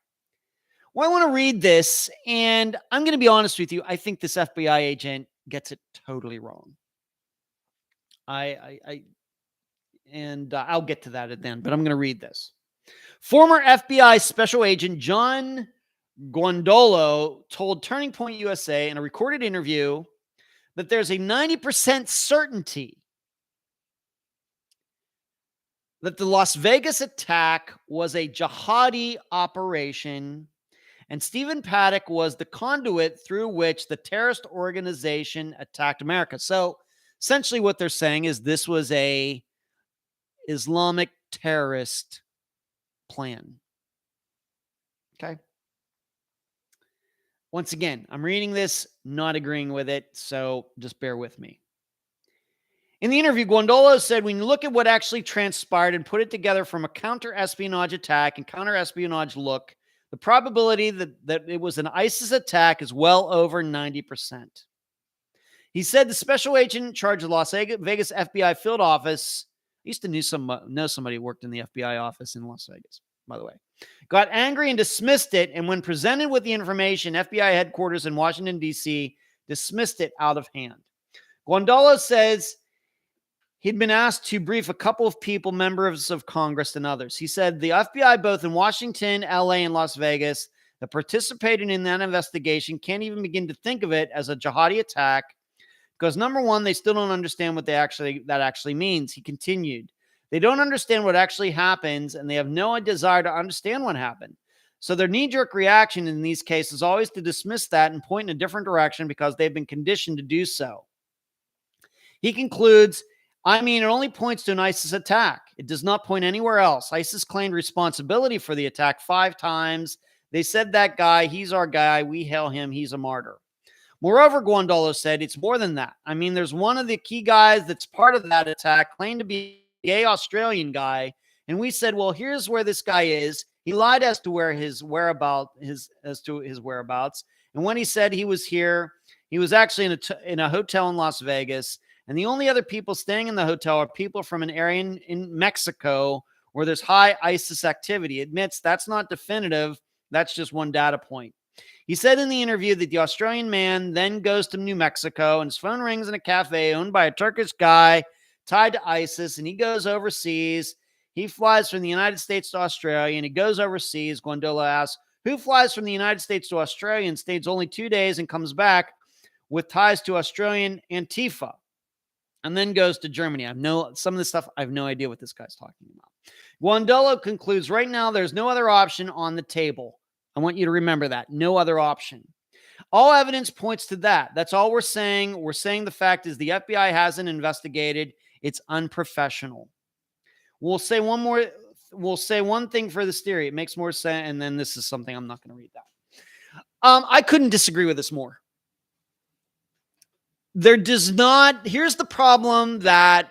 Well, I want to read this, and I'm going to be honest with you. I think this FBI agent gets it totally wrong. I'll get to that at the end, but I'm going to read this. Former FBI Special Agent John Guandolo told Turning Point USA in a recorded interview that there's a 90% certainty that the Las Vegas attack was a jihadi operation, and Stephen Paddock was the conduit through which the terrorist organization attacked America. So essentially what they're saying is this was a Islamic terrorist plan. Okay. Once again, I'm reading this, not agreeing with it, so just bear with me. In the interview, Guandolo said, when you look at what actually transpired and put it together from a counter-espionage attack and counter-espionage look, the probability that it was an ISIS attack is well over 90%. He said the special agent in charge of the Las Vegas FBI field office, I used to know somebody who worked in the FBI office in Las Vegas, by the way, got angry and dismissed it. And when presented with the information, FBI headquarters in Washington, D.C. dismissed it out of hand. Guandolo says he'd been asked to brief a couple of people, members of Congress and others. He said the FBI, both in Washington, LA, and Las Vegas, that participated in that investigation can't even begin to think of it as a jihadi attack because, number one, they still don't understand what that actually means. He continued. They don't understand what actually happens, and they have no desire to understand what happened. So their knee-jerk reaction in these cases is always to dismiss that and point in a different direction because they've been conditioned to do so. He concludes, it only points to an ISIS attack. It does not point anywhere else. ISIS claimed responsibility for the attack 5 times. They said that guy, he's our guy. We hail him. He's a martyr. Moreover, Guandolo said it's more than that. There's one of the key guys that's part of that attack claimed to be a gay Australian guy. And we said, well, here's where this guy is. He lied as to his whereabouts. And when he said he was here, he was actually in a hotel in Las Vegas. And the only other people staying in the hotel are people from an area in Mexico where there's high ISIS activity. Admits that's not definitive. That's just one data point. He said in the interview that the Australian man then goes to New Mexico and his phone rings in a cafe owned by a Turkish guy tied to ISIS, and he goes overseas. He flies from the United States to Australia, and he goes overseas. Guandola asks, who flies from the United States to Australia and stays only 2 days and comes back with ties to Australian Antifa, and then goes to Germany? Some of this stuff, I have no idea what this guy's talking about. Guandola concludes, right now, there's no other option on the table. I want you to remember that. No other option. All evidence points to that. That's all we're saying. We're saying the fact is the FBI hasn't investigated. It's unprofessional. We'll say one thing for this theory. It makes more sense. And then this is something, I'm not going to read that. I couldn't disagree with this more. Here's the problem that,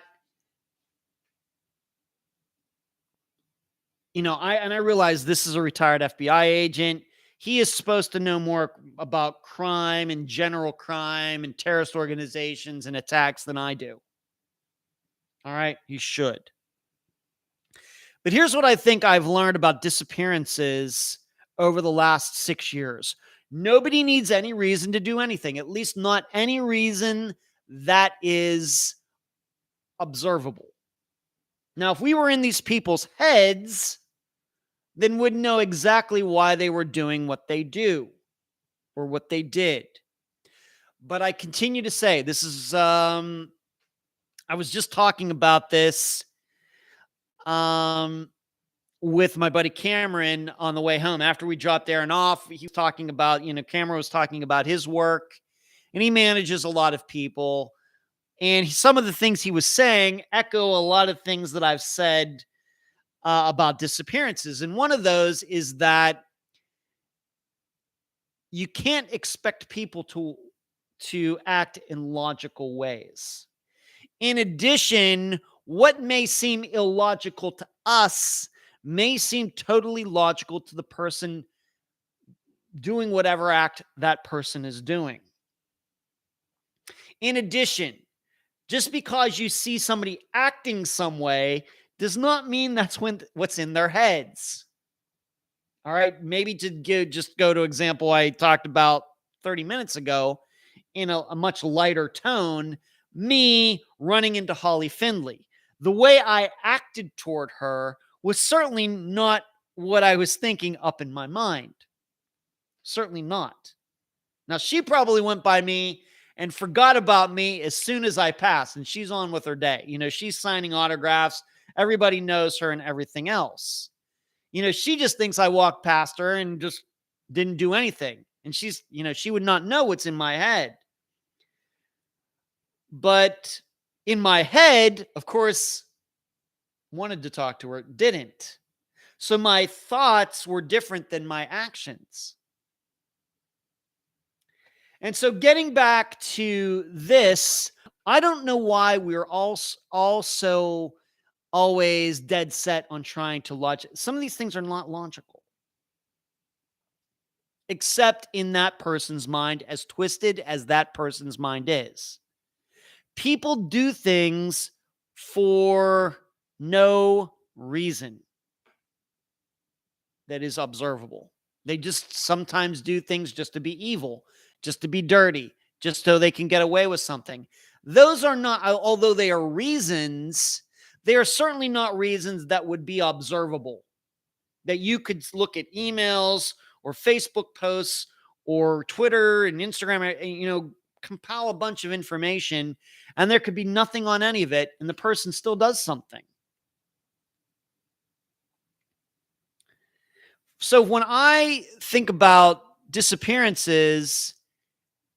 I realize this is a retired FBI agent. He is supposed to know more about crime and general crime and terrorist organizations and attacks than I do. All right, he should. But here's what I think I've learned about disappearances over the last 6 years. Nobody needs any reason to do anything, at least not any reason that is observable. Now, if we were in these people's heads, then we'd know exactly why they were doing what they do or what they did. But I continue to say, this is, I was just talking about this with my buddy Cameron on the way home. After we dropped Aaron off, he was talking about, Cameron was talking about his work, and he manages a lot of people. And some of the things he was saying echo a lot of things that I've said about disappearances. And one of those is that you can't expect people to act in logical ways. In addition, what may seem illogical to us may seem totally logical to the person doing whatever act that person is doing. In addition, just because you see somebody acting some way does not mean that's what's in their heads. All right, maybe to just go to example I talked about 30 minutes ago in a much lighter tone, me running into Holly Finley. The way I acted toward her was certainly not what I was thinking up in my mind. Certainly not. Now, she probably went by me and forgot about me as soon as I passed, and she's on with her day. She's signing autographs. Everybody knows her and everything else. She just thinks I walked past her and just didn't do anything. And she would not know what's in my head. But in my head, of course, wanted to talk to her, didn't. So my thoughts were different than my actions. And so getting back to this, I don't know why we're also always dead set on trying to logic. Some of these things are not logical. Except in that person's mind, as twisted as that person's mind is. People do things for no reason that is observable. They just sometimes do things just to be evil, just to be dirty, just so they can get away with something. Those are not, although they are reasons, they are certainly not reasons that would be observable. That you could look at emails or Facebook posts or Twitter and Instagram, compile a bunch of information, and there could be nothing on any of it, and the person still does something. So when I think about disappearances,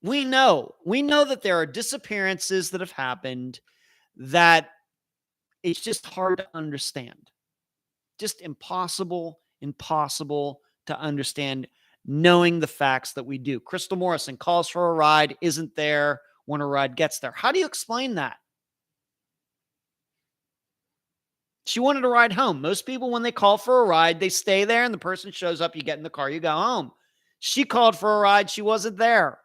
we know that there are disappearances that have happened that it's just hard to understand. Just impossible to understand knowing the facts that we do. Crystal Morrison calls for a ride, isn't there when a ride gets there. How do you explain that? She wanted a ride home. Most people, when they call for a ride, they stay there and the person shows up, you get in the car, you go home. She called for a ride, she wasn't there.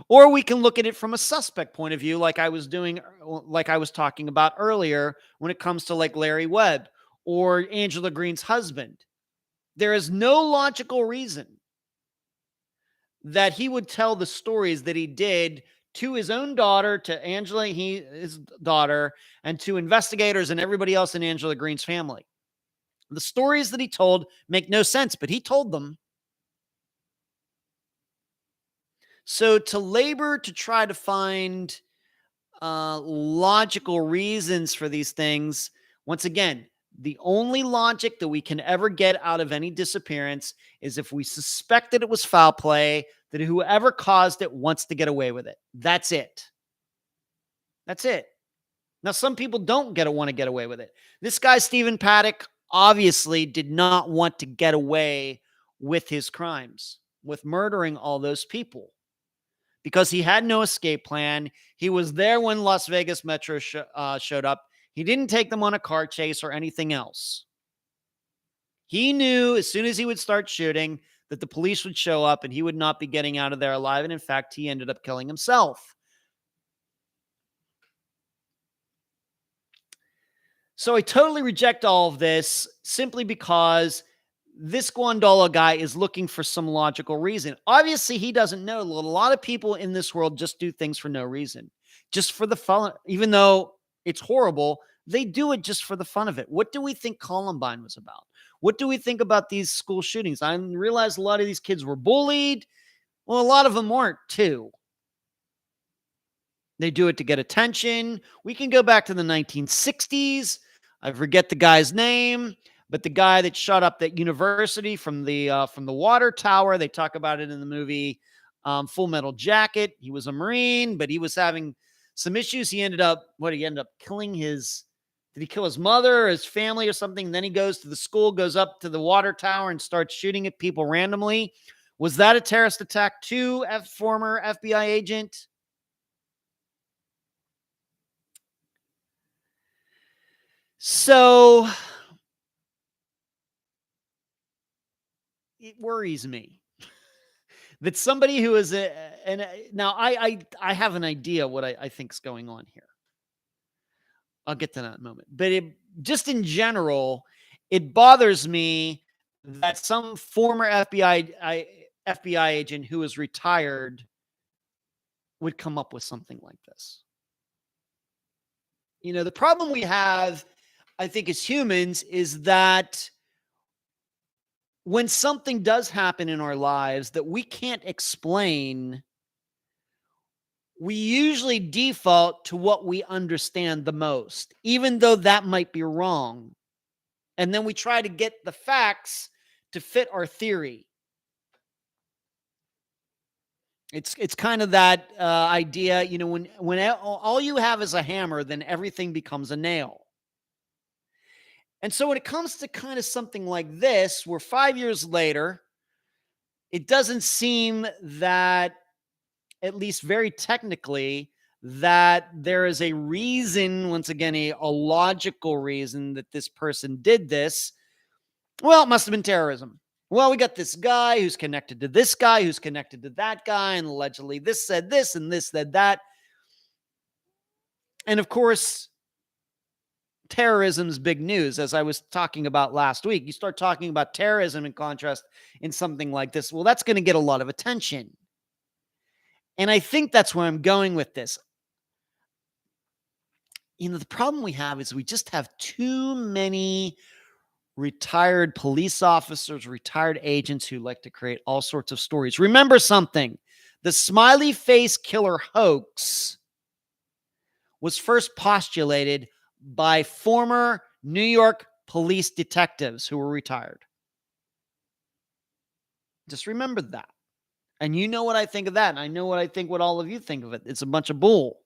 Or we can look at it from a suspect point of view, like I was talking about earlier when it comes to like Larry Webb or Angela Green's husband. There is no logical reason that he would tell the stories that he did to his own daughter, to Angela, his daughter, and to investigators and everybody else in Angela Green's family. The stories that he told make no sense, but he told them. So to labor to try to find logical reasons for these things, once again, the only logic that we can ever get out of any disappearance is if we suspect that it was foul play, that whoever caused it wants to get away with it. That's it. That's it. Now, some people don't want to get away with it. This guy, Stephen Paddock, obviously did not want to get away with his crimes, with murdering all those people, because he had no escape plan. He was there when Las Vegas Metro showed up. He didn't take them on a car chase or anything else. He knew as soon as he would start shooting that the police would show up and he would not be getting out of there alive. And in fact, he ended up killing himself. So I totally reject all of this simply because this Guandolo guy is looking for some logical reason. Obviously, he doesn't know that a lot of people in this world just do things for no reason, just for the fun. Even though it's horrible, they do it just for the fun of it. What do we think Columbine was about? What do we think about these school shootings? I realize a lot of these kids were bullied. Well, a lot of them weren't too. They do it to get attention. We can go back to the 1960s. I forget the guy's name, but the guy that shot up that university from the water tower. They talk about it in the movie Full Metal Jacket. He was a Marine, but he was having some issues. He ended up killing did he kill his mother or his family or something? And then he goes to the school, goes up to the water tower and starts shooting at people randomly. Was that a terrorist attack too, former FBI agent? So it worries me that somebody who is now I have an idea what I think is going on here. I'll get to that in a moment. But just in general, it bothers me that some former FBI agent who is retired would come up with something like this. You know, the problem we have, I think, as humans is that when something does happen in our lives that we can't explain, we usually default to what we understand the most, even though that might be wrong. And then we try to get the facts to fit our theory. It's kind of that idea, you know, when all you have is a hammer, then everything becomes a nail. And so when it comes to kind of something like this, where 5 years later, it doesn't seem that, at least very technically, that there is a reason, once again, a logical reason that this person did this. Well, it must have been terrorism. Well, we got this guy who's connected to this guy, who's connected to that guy, and allegedly this said this and this said that. And of course, terrorism's big news, as I was talking about last week. You start talking about terrorism in contrast in something like this, well, that's going to get a lot of attention. And I think that's where I'm going with this. You know, the problem we have is we just have too many retired police officers, retired agents who like to create all sorts of stories. Remember something. The smiley face killer hoax was first postulated by former New York police detectives who were retired. Just remember that. And you know what I think of that. And I know what all of you think of it. It's a bunch of bull.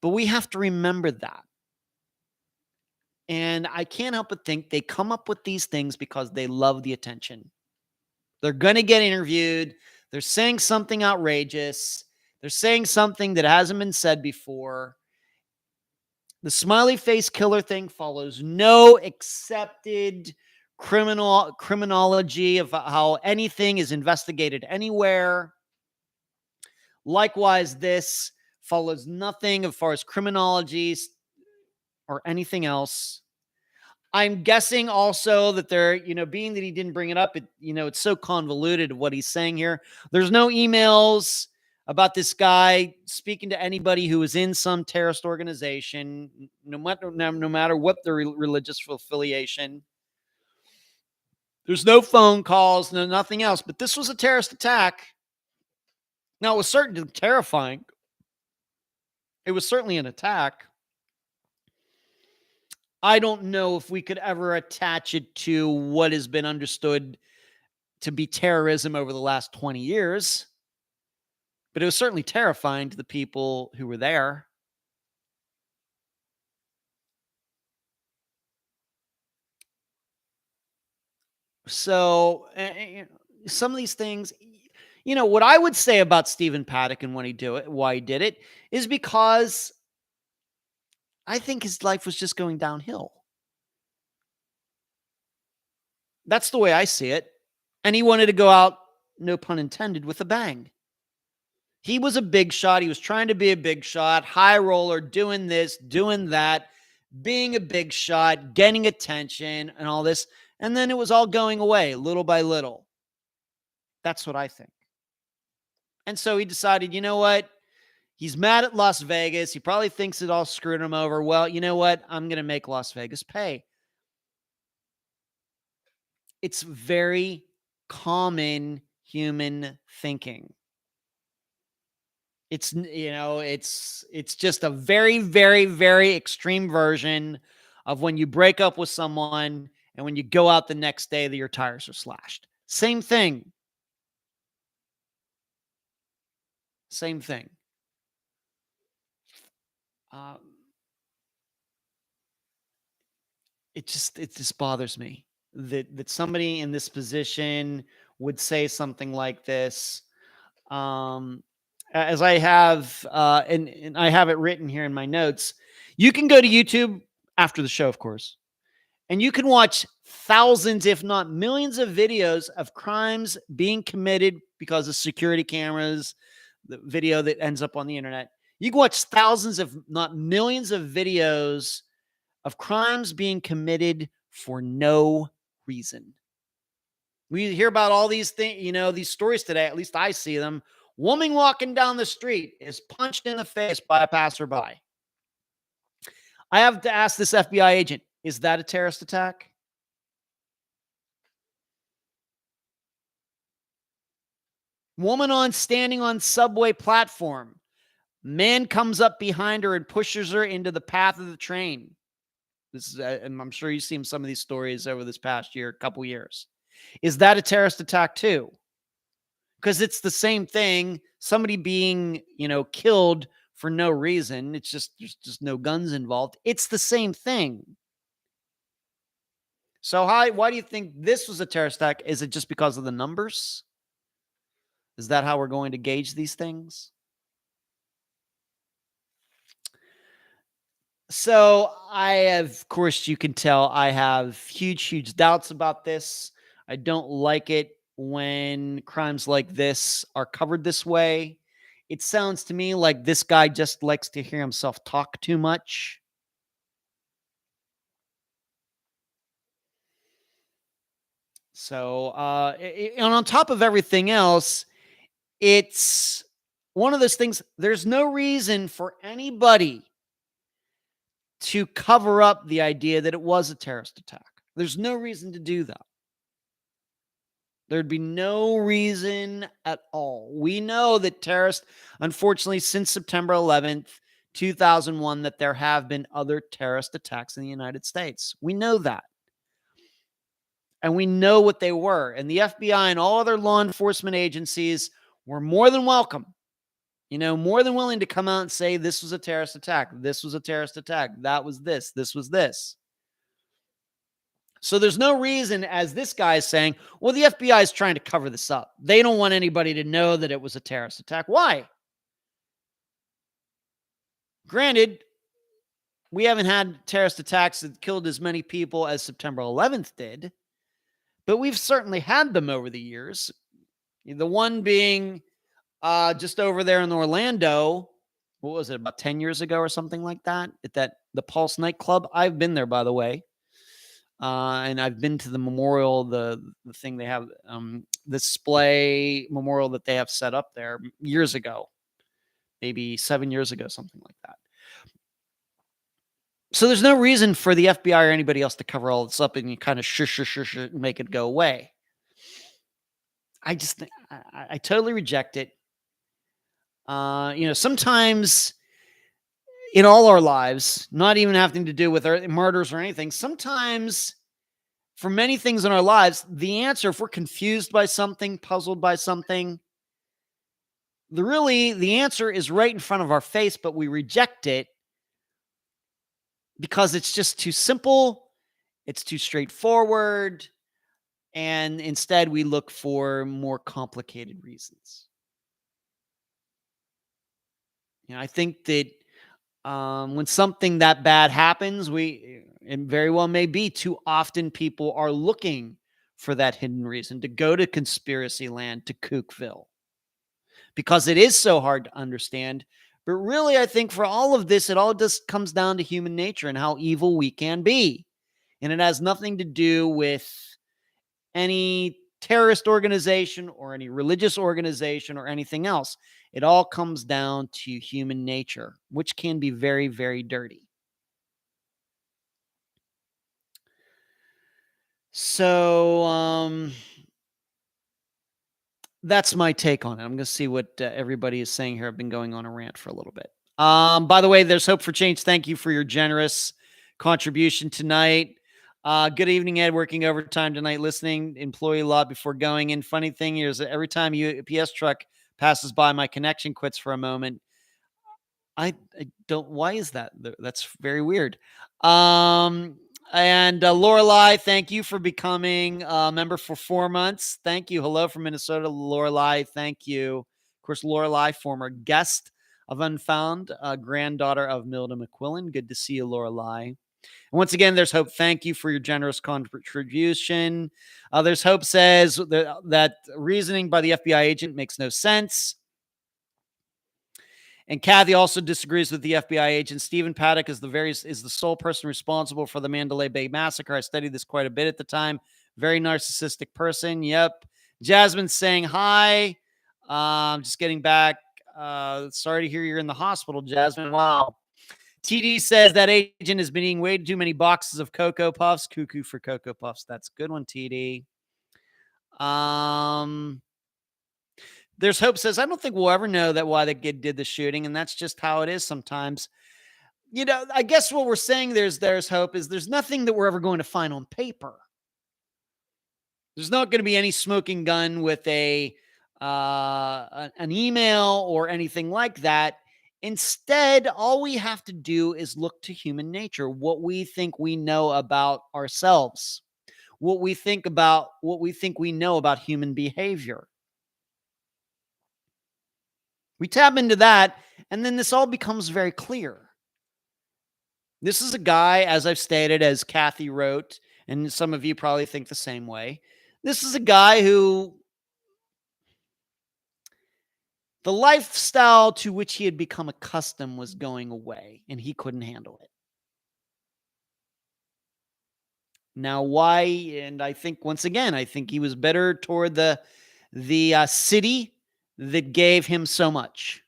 But we have to remember that. And I can't help but think they come up with these things because they love the attention. They're going to get interviewed. They're saying something outrageous. They're saying something that hasn't been said before. The smiley face killer thing follows no accepted criminology of how anything is investigated anywhere. Likewise, this follows nothing as far as criminology or anything else. I'm guessing also that they're, being that he didn't bring it up, it's so convoluted of what he's saying here. There's no emails about this guy speaking to anybody who was in some terrorist organization, no matter what their religious affiliation. There's no phone calls, nothing else. But this was a terrorist attack. Now, it was certainly terrifying. It was certainly an attack. I don't know if we could ever attach it to what has been understood to be terrorism over the last 20 years. But it was certainly terrifying to the people who were there. So, some of these things, what I would say about Stephen Paddock and why he did it, is because I think his life was just going downhill. That's the way I see it. And he wanted to go out, no pun intended, with a bang. He was a big shot. He was trying to be a big shot, high roller, doing this, doing that, being a big shot, getting attention and all this. And then it was all going away little by little. That's what I think. And so he decided, you know what? He's mad at Las Vegas. He probably thinks it all screwed him over. Well, you know what? I'm going to make Las Vegas pay. It's very common human thinking. It's just a very, very, very extreme version of when you break up with someone and when you go out the next day that your tires are slashed. Same thing. Same thing. It just bothers me that somebody in this position would say something like this. As I have, and I have it written here in my notes, you can go to YouTube after the show, of course, and you can watch thousands, if not millions of videos of crimes being committed because of security cameras, the video that ends up on the internet. You can watch thousands, if not millions of videos of crimes being committed for no reason. We hear about all these things, these stories today, at least I see them. Woman walking down the street is punched in the face by a passerby. I have to ask this FBI agent, is that a terrorist attack? Woman standing on subway platform. Man comes up behind her and pushes her into the path of the train. This is, and I'm sure you've seen some of these stories over this past year, couple years. Is that a terrorist attack too? Because it's the same thing. Somebody being, killed for no reason. It's there's just no guns involved. It's the same thing. So why do you think this was a terrorist attack? Is it just because of the numbers? Is that how we're going to gauge these things? So of course, you can tell I have huge doubts about this. I don't like it when crimes like this are covered this way. It sounds to me like this guy just likes to hear himself talk too much. So, and on top of everything else, it's one of those things, there's no reason for anybody to cover up the idea that it was a terrorist attack. There's no reason to do that. There'd be no reason at all. We know that terrorists, unfortunately, since September 11th, 2001, that there have been other terrorist attacks in the United States. We know that. And we know what they were. And the FBI and all other law enforcement agencies were more than welcome, more than willing to come out and say, this was a terrorist attack. This was a terrorist attack. That was this. This was this. So there's no reason, as this guy is saying, well, the FBI is trying to cover this up. They don't want anybody to know that it was a terrorist attack. Why? Granted, we haven't had terrorist attacks that killed as many people as September 11th did, but we've certainly had them over the years. The one being just over there in Orlando, what was it, about 10 years ago or something like that, at the Pulse nightclub. I've been there, by the way. And I've been to the memorial, the thing they have, display memorial that they have set up there years ago, maybe 7 years ago, something like that. So there's no reason for the FBI or anybody else to cover all this up and you kind of shush, and make it go away. I just think I totally reject it. Sometimes in all our lives, not even having to do with murders or anything, sometimes for many things in our lives, the answer, if we're confused by something, puzzled by something, the answer is right in front of our face, but we reject it because it's just too simple, it's too straightforward, and instead we look for more complicated reasons. I think that when something that bad happens, it very well may be too often people are looking for that hidden reason to go to conspiracy land, to Kookville, because it is so hard to understand. But really, I think for all of this, it all just comes down to human nature and how evil we can be. And it has nothing to do with any terrorist organization or any religious organization or anything else. It all comes down to human nature, which can be very, very dirty. So that's my take on it. I'm going to see what everybody is saying here. I've been going on a rant for a little bit. By the way, there's Hope for Change. Thank you for your generous contribution tonight. Good evening, Ed. Working overtime tonight, listening. Employee lot before going in. Funny thing is, every time a UPS truck passes by, my connection quits for a moment. I don't. Why is that? That's very weird. And Lorelei, thank you for becoming a member for 4 months. Thank you. Hello from Minnesota, Lorelei. Thank you. Of course, Lorelei, former guest of Unfound, granddaughter of Milda McQuillan. Good to see you, Lorelei. And once again, there's Hope. Thank you for your generous contribution. There's Hope says that reasoning by the FBI agent makes no sense. And Kathy also disagrees with the FBI agent. Stephen Paddock is the sole person responsible for the Mandalay Bay Massacre. I studied this quite a bit at the time. Very narcissistic person. Yep. Jasmine's saying hi. Just getting back. Sorry to hear you're in the hospital, Jasmine. Wow. TD says that agent has been eating way too many boxes of Cocoa Puffs. Cuckoo for Cocoa Puffs. That's a good one, TD. There's Hope says, I don't think we'll ever know that why the kid did the shooting. And that's just how it is sometimes. I guess what we're saying there's Hope is there's nothing that we're ever going to find on paper. There's not going to be any smoking gun with an email or anything like that. Instead, all we have to do is look to human nature, what we think we know about ourselves, what we think we know about human behavior. We tap into that, and then this all becomes very clear. This is a guy, as I've stated, as Kathy wrote, and some of you probably think the same way. This is a guy who the lifestyle to which he had become accustomed was going away, and he couldn't handle it. Now, why? And I think, once again, I think he was better toward the city that gave him so much.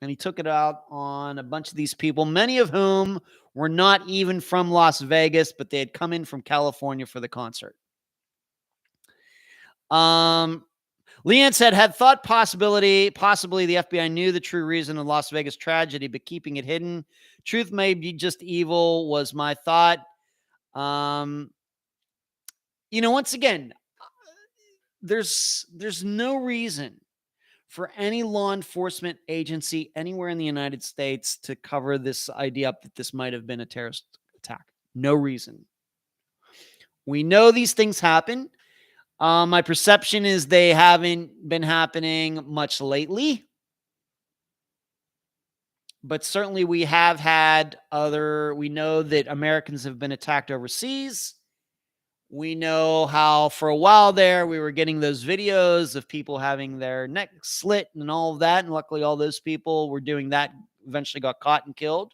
And he took it out on a bunch of these people, many of whom were not even from Las Vegas, but they had come in from California for the concert. Leanne said, had thought possibly the FBI knew the true reason of the Las Vegas tragedy, but keeping it hidden. Truth may be just evil was my thought. Once again, there's no reason for any law enforcement agency anywhere in the United States to cover this idea up that this might have been a terrorist attack. No reason. We know these things happen. My perception is they haven't been happening much lately. But certainly we have had we know that Americans have been attacked overseas. We know how for a while there we were getting those videos of people having their neck slit and all of that. And luckily all those people were doing that eventually got caught and killed.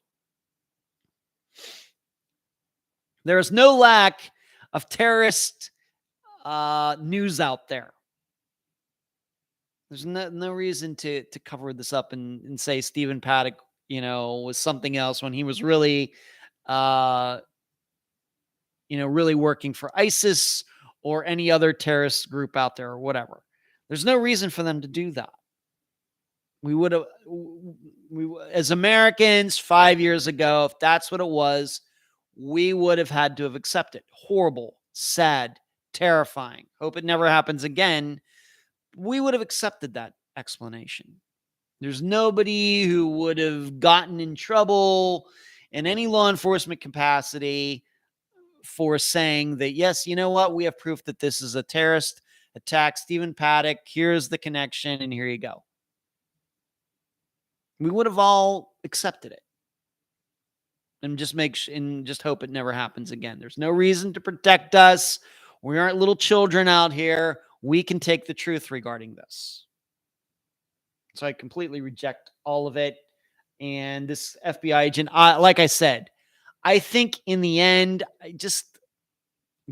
There is no lack of terrorist news out there. There's no reason to cover this up and say Stephen Paddock, was something else when he was really, really working for ISIS or any other terrorist group out there or whatever. There's no reason for them to do that. We would have, as Americans 5 years ago, if that's what it was, we would have had to have accepted. Horrible, sad, terrifying. Hope it never happens again. We would have accepted that explanation. There's nobody who would have gotten in trouble in any law enforcement capacity for saying that, yes, you know what? We have proof that this is a terrorist attack. Stephen Paddock, here's the connection, and here you go. We would have all accepted it. And just hope it never happens again. There's no reason to protect us. We aren't little children out here. We can take the truth regarding this. So I completely reject all of it. And this FBI agent, like I said, I think in the end,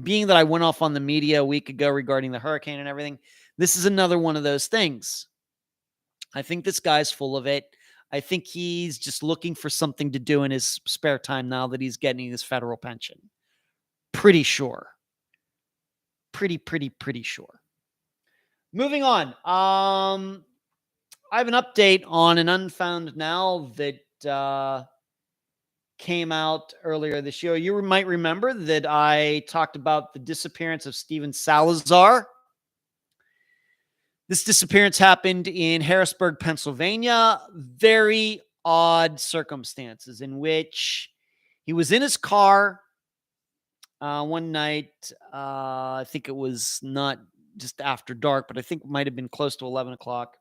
being that I went off on the media a week ago regarding the hurricane and everything, this is another one of those things. I think this guy's full of it. I think he's just looking for something to do in his spare time now that he's getting his federal pension. Pretty sure. Pretty sure. Moving on. I have an update on an Unfound Now that came out earlier this year. You might remember that I talked about the disappearance of Stephen Salazar. This disappearance happened in Harrisburg, Pennsylvania. Very odd circumstances in which he was in his car one night. I think it was not just after dark, but I think it might have been close to 11 o'clock.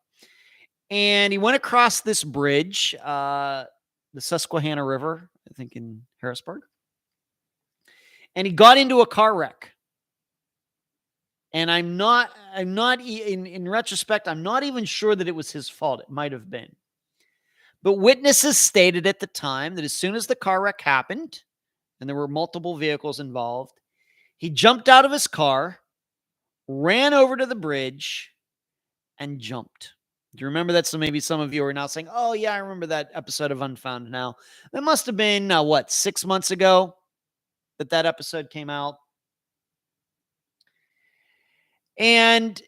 And he went across this bridge, the Susquehanna River, I think in Harrisburg. And he got into a car wreck. And in retrospect, I'm not even sure that it was his fault. It might have been. But witnesses stated at the time that as soon as the car wreck happened, and there were multiple vehicles involved, he jumped out of his car, ran over to the bridge, and jumped. Do you remember that? So maybe some of you are now saying, oh, yeah, I remember that episode of Unfound Now. That must have been, 6 months ago that episode came out. And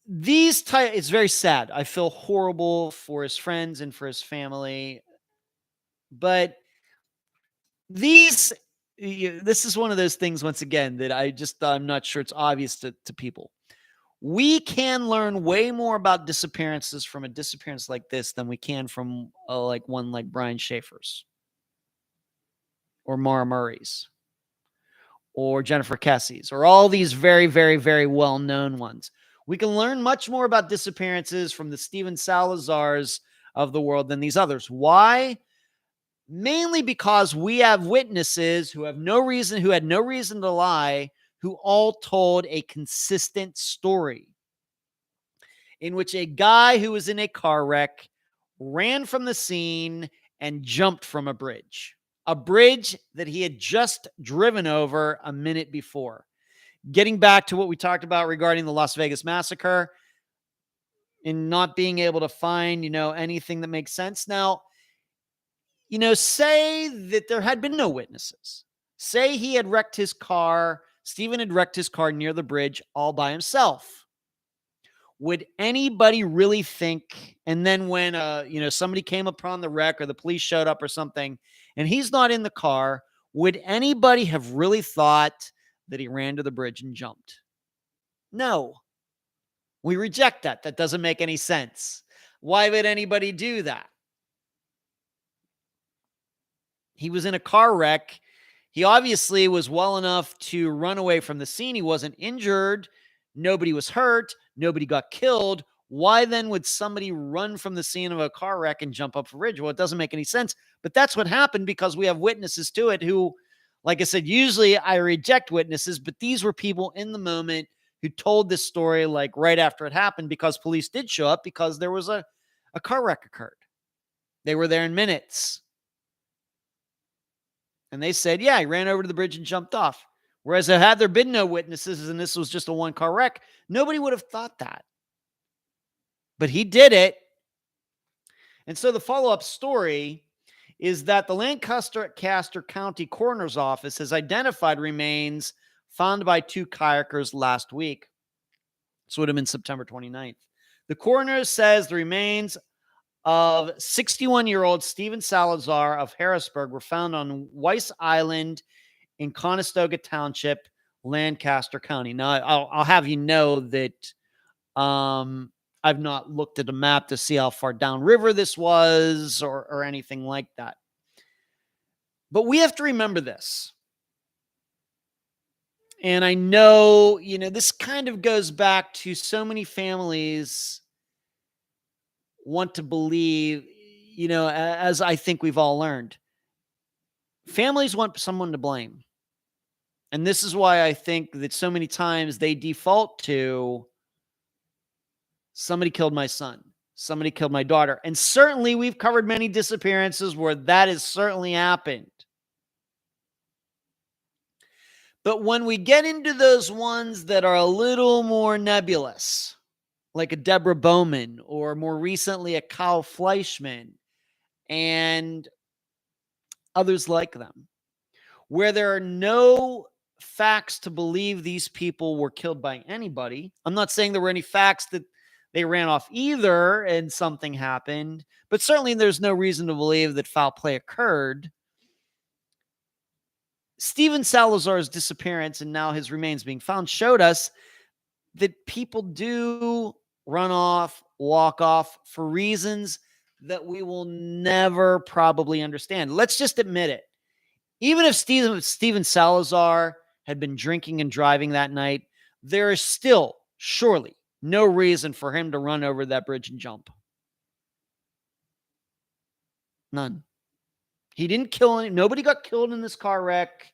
it's very sad. I feel horrible for his friends and for his family. But this is one of those things, once again, that I'm not sure it's obvious to people. We can learn way more about disappearances from a disappearance like this than we can from one like Brian Schaefer's or Mara Murray's or Jennifer Kessie's or all these very, very, very well-known ones. We can learn much more about disappearances from the Stephen Salazars of the world than these others. Why? Mainly because we have witnesses who had no reason to lie, who all told a consistent story in which a guy who was in a car wreck ran from the scene and jumped from a bridge that he had just driven over a minute before. Getting back to what we talked about regarding the Las Vegas Massacre and not being able to find, anything that makes sense. Now, say that there had been no witnesses. Say he had wrecked his car. Stephen had wrecked his car near the bridge all by himself. Would anybody really think, and then when, somebody came upon the wreck or the police showed up or something, and he's not in the car, would anybody have really thought that he ran to the bridge and jumped? No. We reject that. That doesn't make any sense. Why would anybody do that? He was in a car wreck. He obviously was well enough to run away from the scene. He wasn't injured. Nobody was hurt. Nobody got killed. Why then would somebody run from the scene of a car wreck and jump up a bridge? Well, it doesn't make any sense. But that's what happened because we have witnesses to it who, like I said, usually I reject witnesses, but these were people in the moment who told this story like right after it happened because police did show up because there was a car wreck occurred. They were there in minutes. And they said, yeah, he ran over to the bridge and jumped off. Whereas had there been no witnesses and this was just a one-car wreck, nobody would have thought that. But he did it. And so the follow-up story is that the Lancaster County Coroner's Office has identified remains found by two kayakers last week. This would have been September 29th. The coroner says the remains of 61-year-old Stephen Salazar of Harrisburg were found on Weiss Island in Conestoga Township, Lancaster County. Now, I'll have you know that I've not looked at a map to see how far downriver this was or anything like that. But we have to remember this. And I know, this kind of goes back to so many families want to believe, as I think we've all learned, families want someone to blame. And this is why I think that so many times they default to somebody killed my son, somebody killed my daughter. And certainly we've covered many disappearances where that has certainly happened. But when we get into those ones that are a little more nebulous, like a Deborah Bowman or more recently a Kyle Fleischman and others like them, where there are no facts to believe these people were killed by anybody. I'm not saying there were any facts that they ran off either and something happened, but certainly there's no reason to believe that foul play occurred. Stephen Salazar's disappearance and now his remains being found showed us that people do run off, walk off for reasons that we will never probably understand. Let's just admit it. Even if Stephen Salazar had been drinking and driving that night, there is still surely no reason for him to run over that bridge and jump. None. He didn't kill any. Nobody got killed in this car wreck.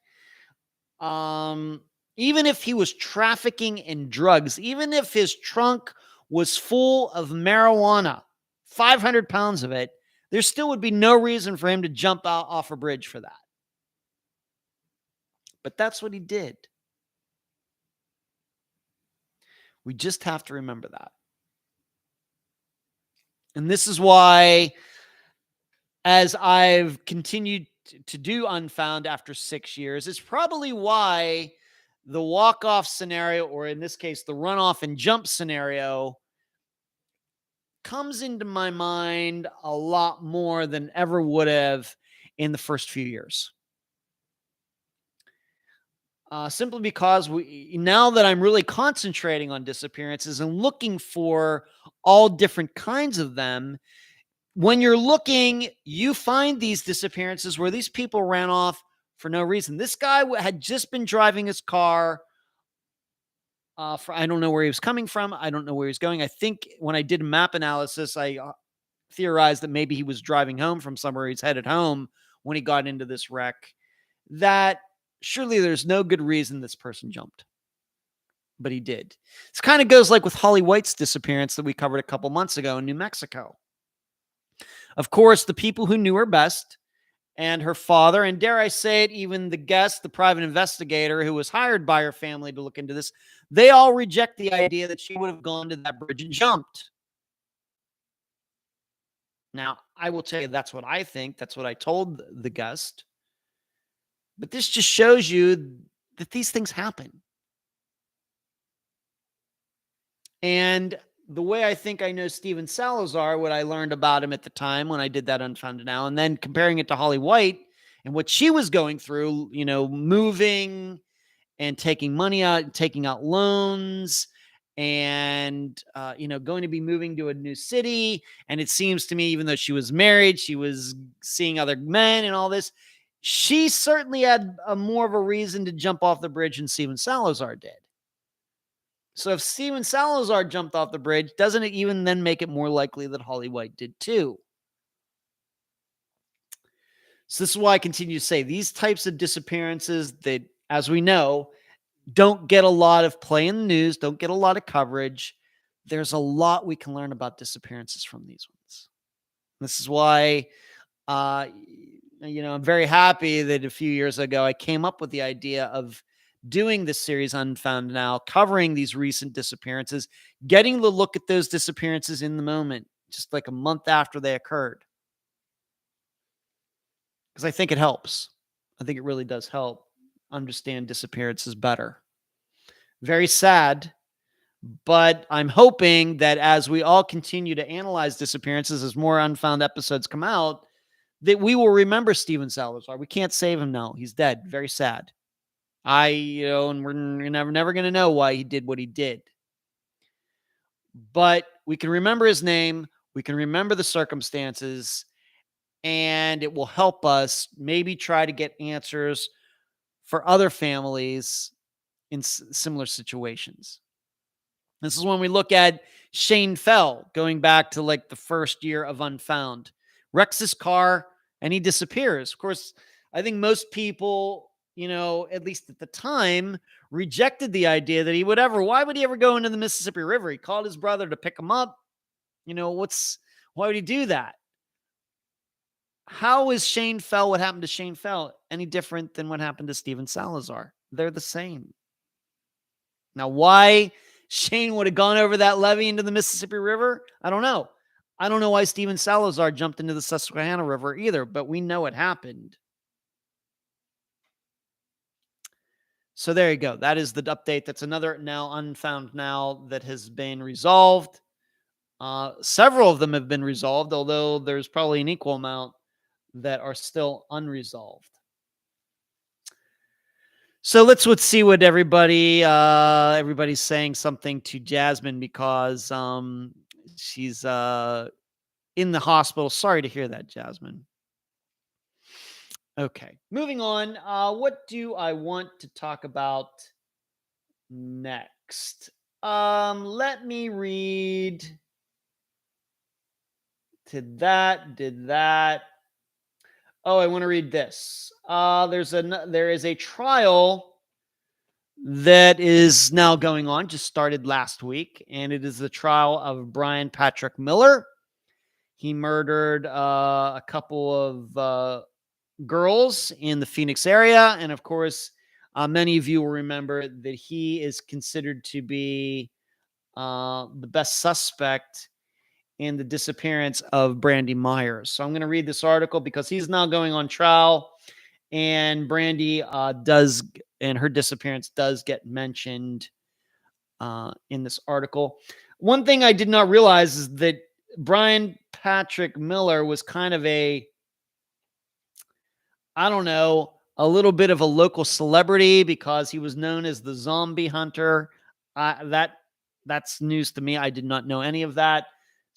Even if he was trafficking in drugs, even if his trunk was full of marijuana, 500 pounds of it, there still would be no reason for him to jump out off a bridge for that. But that's what he did. We just have to remember that. And this is why, as I've continued to do Unfound after 6 years, it's probably why the walk-off scenario, or in this case, the runoff and jump scenario, comes into my mind a lot more than ever would have in the first few years. Simply because now that I'm really concentrating on disappearances and looking for all different kinds of them, when you're looking, you find these disappearances where these people ran off for no reason. This guy had just been driving his car. I don't know where he was coming from. I don't know where he's going. I think when I did map analysis, I theorized that maybe he was driving home from somewhere. He's headed home when he got into this wreck. That surely there's no good reason this person jumped. But he did. This kind of goes like with Holly White's disappearance that we covered a couple months ago in New Mexico. Of course, the people who knew her best and her father, and dare I say it, even the guest, the private investigator who was hired by her family to look into this, they all reject the idea that she would have gone to that bridge and jumped. Now, I will tell you that's what I think. That's what I told the guest. But this just shows you that these things happen. And the way I think I know Stephen Salazar, what I learned about him at the time when I did that Unfound Now, and then comparing it to Holly White and what she was going through, moving and taking money out, taking out loans, and, going to be moving to a new city. And it seems to me, even though she was married, she was seeing other men and all this. She certainly had more of a reason to jump off the bridge than Stephen Salazar did. So if Stephen Salazar jumped off the bridge, doesn't it even then make it more likely that Holly White did too? So this is why I continue to say these types of disappearances that, as we know, don't get a lot of play in the news, don't get a lot of coverage. There's a lot we can learn about disappearances from these ones. This is why, I'm very happy that a few years ago I came up with the idea of doing this series Unfound Now, covering these recent disappearances, getting the look at those disappearances in the moment, just like a month after they occurred. Because I think it helps. I think it really does help understand disappearances better. Very sad, but I'm hoping that as we all continue to analyze disappearances, as more Unfound episodes come out, that we will remember Steven Salazar. We can't save him now. He's dead. Very sad. And we're never going to know why he did what he did. But we can remember his name. We can remember the circumstances, and it will help us maybe try to get answers for other families in similar situations. This is when we look at Shane Fell, going back to like the first year of Unfound. Wrecks his car and he disappears. Of course, I think most people, at least at the time, rejected the idea that why would he ever go into the Mississippi River? He called his brother to pick him up. Why would he do that? How is Shane Fell, what happened to Shane Fell, any different than what happened to Steven Salazar? They're the same. Now, why Shane would have gone over that levee into the Mississippi River, I don't know. I don't know why Steven Salazar jumped into the Susquehanna River either, but we know it happened. So there you go. That is the update. That's another now Unfound Now that has been resolved. Several of them have been resolved, although there's probably an equal amount that are still unresolved. So let's see what everybody's saying something to Jasmine because she's in the hospital. Sorry to hear that, Jasmine. Okay, moving on. What do I want to talk about next? Let me read. Did that. Oh, I want to read this. There is a trial that is now going on, just started last week, and it is the trial of Brian Patrick Miller. He murdered a couple of girls in the Phoenix area, and of course, many of you will remember that he is considered to be the best suspect in the disappearance of Brandy Myers. So I'm going to read this article because he's now going on trial, and Brandy and her disappearance does get mentioned in this article. One thing I did not realize is that Brian Patrick Miller was kind of a little bit of a local celebrity because he was known as the zombie hunter. That's news to me. I did not know any of that.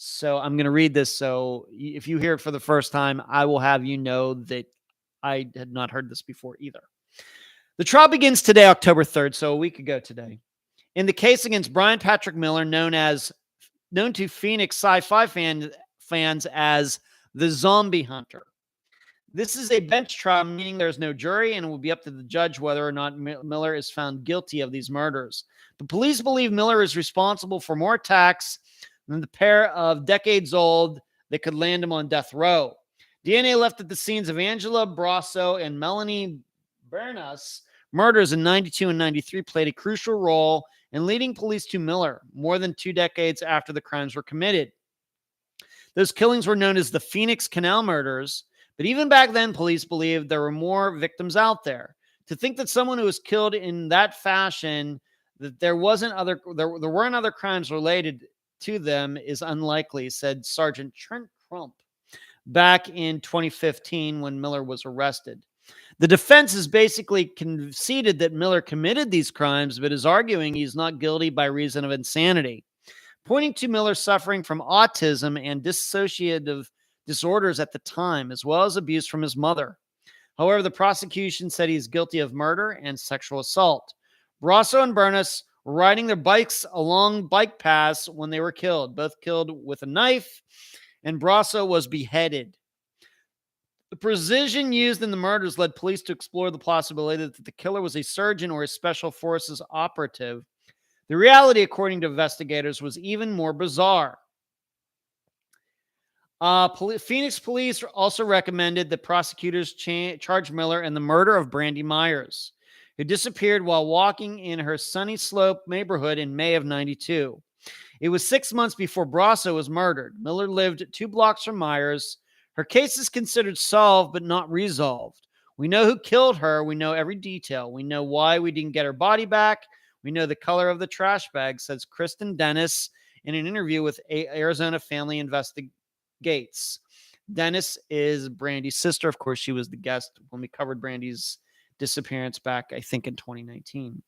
So I'm going to read this. So if you hear it for the first time, I will have you know that I had not heard this before either. The trial begins today, October 3rd, so a week ago today, in the case against Brian Patrick Miller, known to Phoenix sci-fi fans as the Zombie Hunter. This is a bench trial, meaning there's no jury, and it will be up to the judge whether or not Miller is found guilty of these murders. The police believe Miller is responsible for more attacks than the pair of decades old that could land him on death row. DNA left at the scenes of Angela Brasso and Melanie Bernas murders in 92 and 93 played a crucial role in leading police to Miller more than 2 decades after the crimes were committed. Those killings were known as the Phoenix Canal murders, but even back then, police believed there were more victims out there. To think that someone who was killed in that fashion, that there weren't other crimes related to them is unlikely, said Sergeant Trent Crump back in 2015 when Miller was arrested. The defense has basically conceded that Miller committed these crimes, but is arguing he's not guilty by reason of insanity, pointing to Miller suffering from autism and dissociative disorders at the time, as well as abuse from his mother. However, the prosecution said he's guilty of murder and sexual assault. Brasso and Bernas were riding their bikes along bike paths when they were killed, both killed with a knife, and Brasso was beheaded. The precision used in the murders led police to explore the possibility that the killer was a surgeon or a special forces operative. The reality, according to investigators, was even more bizarre. Phoenix police also recommended that prosecutors charge Miller in the murder of Brandy Myers. who disappeared while walking in her Sunny Slope neighborhood in May of 92. It was 6 months before Brasso was murdered. Miller lived 2 blocks from Myers. Her case is considered solved but not resolved. We know who killed her. We know every detail. We know why we didn't get her body back. We know the color of the trash bag, says Kristen Dennis in an interview with Arizona Family Investigates. Dennis is Brandy's sister. Of course, she was the guest when we covered Brandy's disappearance back, I think, in 2019.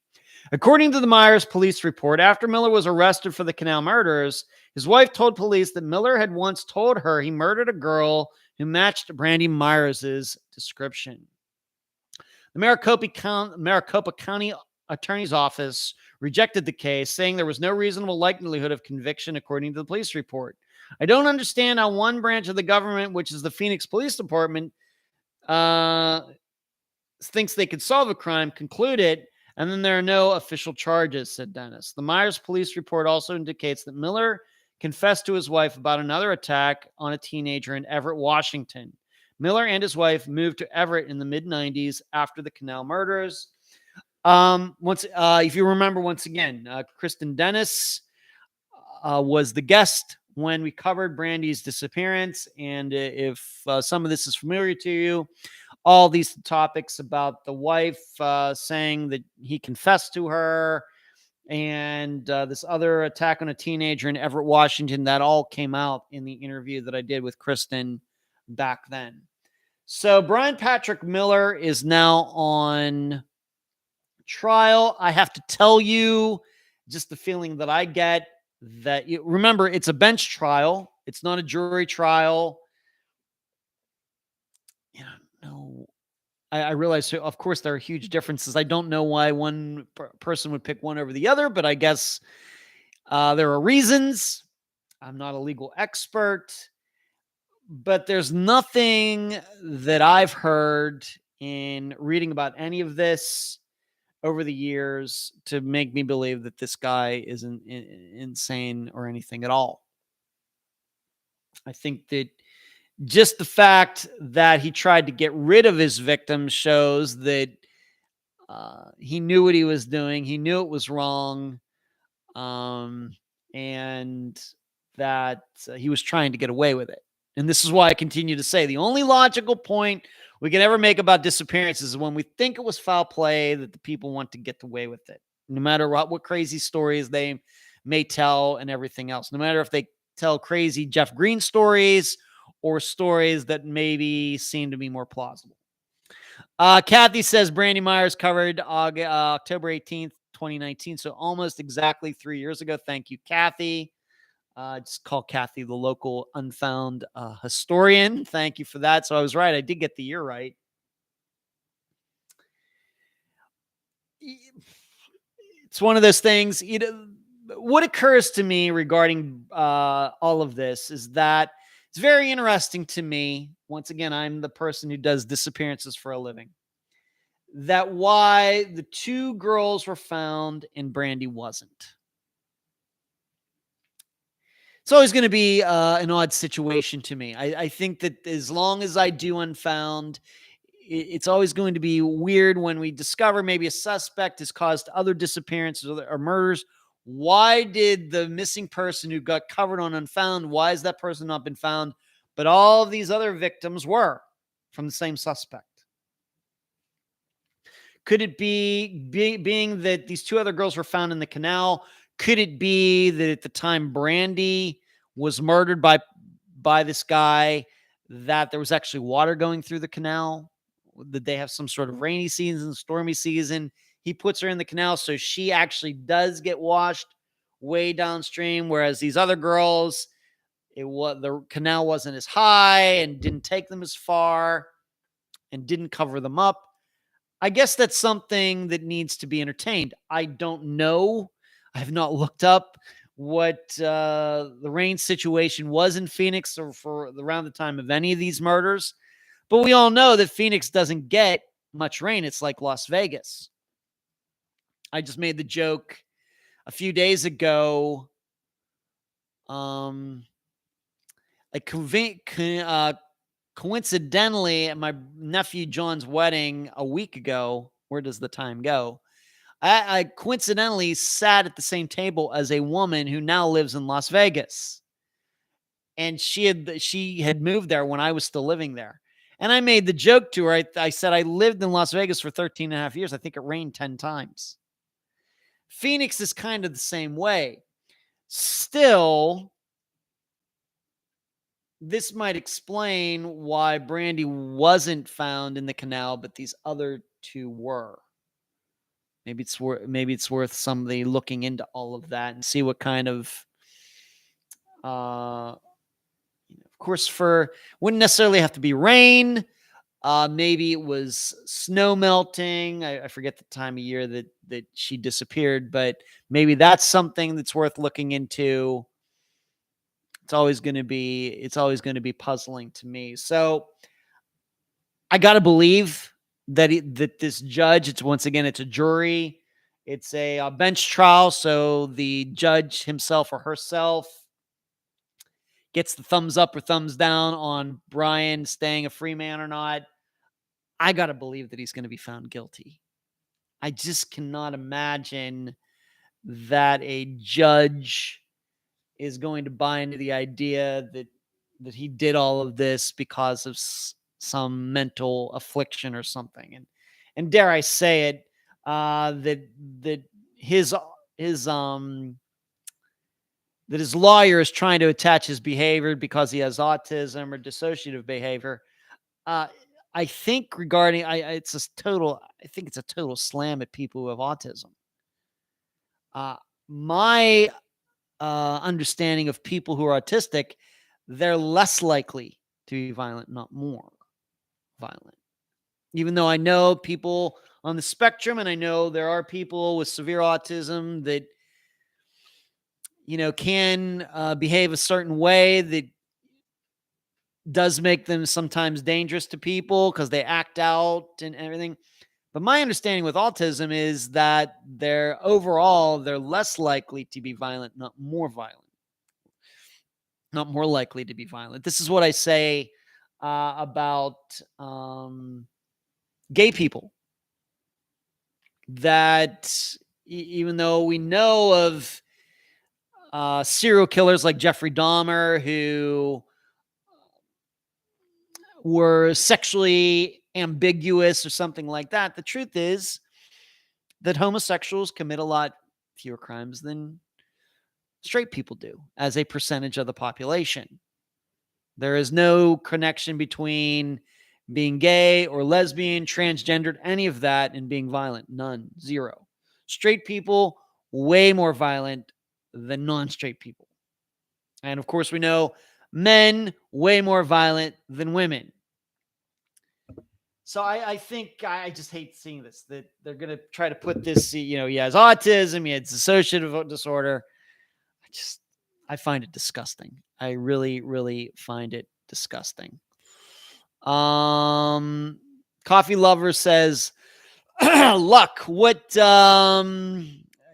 According to the Myers police report, after Miller was arrested for the Canal murders, his wife told police that Miller had once told her he murdered a girl who matched Brandy Myers' description. The Maricopa County Attorney's Office rejected the case, saying there was no reasonable likelihood of conviction, according to the police report. I don't understand how one branch of the government, which is the Phoenix Police Department, thinks they could solve a crime, conclude it, and then there are no official charges, said Dennis. The Myers police report also indicates that Miller confessed to his wife about another attack on a teenager in Everett, Washington. Miller and his wife moved to Everett in the mid-90s after the Canal murders. If you remember, once again, Kristen Dennis was the guest when we covered Brandy's disappearance. And if some of this is familiar to you, all these topics about the wife saying that he confessed to her and this other attack on a teenager in Everett, Washington, that all came out in the interview that I did with Kristen back then. So Brian Patrick Miller is now on trial. I have to tell you just the feeling that I get that remember, it's a bench trial. It's not a jury trial. No, I realize, of course, there are huge differences. I don't know why one person would pick one over the other, but I guess there are reasons. I'm not a legal expert, but there's nothing that I've heard in reading about any of this over the years to make me believe that this guy isn't insane or anything at all. I think that just the fact that he tried to get rid of his victims shows that he knew what he was doing. He knew it was wrong. And that he was trying to get away with it. And this is why I continue to say the only logical point we can ever make about disappearances is when we think it was foul play, that the people want to get away with it, no matter what crazy stories they may tell and everything else, no matter if they tell crazy Jeff Green stories or stories that maybe seem to be more plausible. Kathy says Brandy Myers covered October 18th, 2019. So almost exactly 3 years ago. Thank you, Kathy. Just call Kathy the local Unfound historian. Thank you for that. So I was right. I did get the year right. It's one of those things. What occurs to me regarding all of this is that it's very interesting to me. Once again, I'm the person who does disappearances for a living. That why the 2 girls were found and Brandy wasn't. It's always going to be an odd situation to me. I think that as long as I do Unfound, it's always going to be weird when we discover maybe a suspect has caused other disappearances or murders. Why did the missing person who got covered on Unfound, why has that person not been found? But all of these other victims were from the same suspect. Could it be being that these 2 other girls were found in the canal? Could it be that at the time Brandy was murdered by this guy, that there was actually water going through the canal? Did they have some sort of rainy season, stormy season? He puts her in the canal, so she actually does get washed way downstream, whereas these other girls, the canal wasn't as high and didn't take them as far and didn't cover them up. I guess that's something that needs to be entertained. I don't know. I have not looked up what the rain situation was in Phoenix or for around the time of any of these murders. But we all know that Phoenix doesn't get much rain. It's like Las Vegas. I just made the joke a few days ago. Coincidentally, at my nephew John's wedding a week ago, Where does the time go? I coincidentally sat at the same table as a woman who now lives in Las Vegas. And she had moved there when I was still living there. And I made the joke to her. I said, I lived in Las Vegas for 13 and a half years. I think it rained 10 times. Phoenix is kind of the same way. Still, this might explain why Brandy wasn't found in the canal, but these other two were. Maybe it's worth somebody looking into all of that and see what kind of of course, wouldn't necessarily have to be rain. Maybe it was snow melting. I forget the time of year that she disappeared, but maybe that's something that's worth looking into. It's always going to be puzzling to me. So I got to believe that this judge, it's a jury. It's a bench trial. So the judge himself or herself gets the thumbs up or thumbs down on Brian staying a free man or not. I got to believe that he's going to be found guilty. I just cannot imagine that a judge is going to buy into the idea that he did all of this because of some mental affliction or something. And dare I say it, that his lawyer is trying to attach his behavior because he has autism or dissociative behavior. I think regarding, I think it's a total slam at people who have autism. My understanding of people who are autistic, they're less likely to be violent, not more violent. Even though I know people on the spectrum, and I know there are people with severe autism that, can behave a certain way that does make them sometimes dangerous to people because they act out and everything. But my understanding with autism is that they're less likely to be violent, not more likely to be violent. This is what I say about gay people. That even though we know of serial killers like Jeffrey Dahmer who were sexually ambiguous or something like that, the truth is that homosexuals commit a lot fewer crimes than straight people do as a percentage of the population. There is no connection between being gay or lesbian, transgendered, any of that, and being violent. None. Zero. Straight people, way more violent than non-straight people. And of course, we know men, way more violent than women. So I think I just hate seeing this, that they're going to try to put this, he has autism, he has dissociative disorder. I find it disgusting. I really, really find it disgusting. Coffee Lover says, luck. What do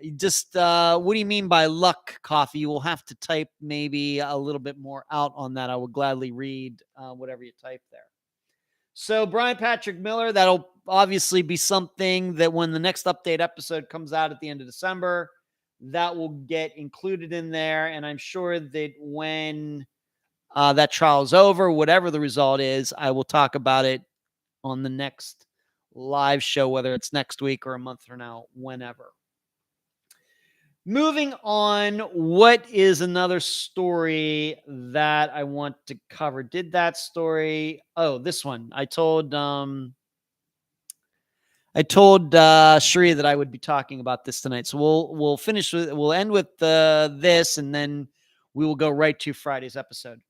you mean by luck, Coffee? You will have to type maybe a little bit more out on that. I will gladly read whatever you type there. So Brian Patrick Miller, that'll obviously be something that when the next update episode comes out at the end of December, that will get included in there. And I'm sure that when that trial is over, whatever the result is, I will talk about it on the next live show, whether it's next week or a month from now, whenever. Moving on, what is another story that I want to cover? Did that story? Oh, this one. I told Sharia that I would be talking about this tonight. So we'll end with this, and then we will go right to Friday's episode.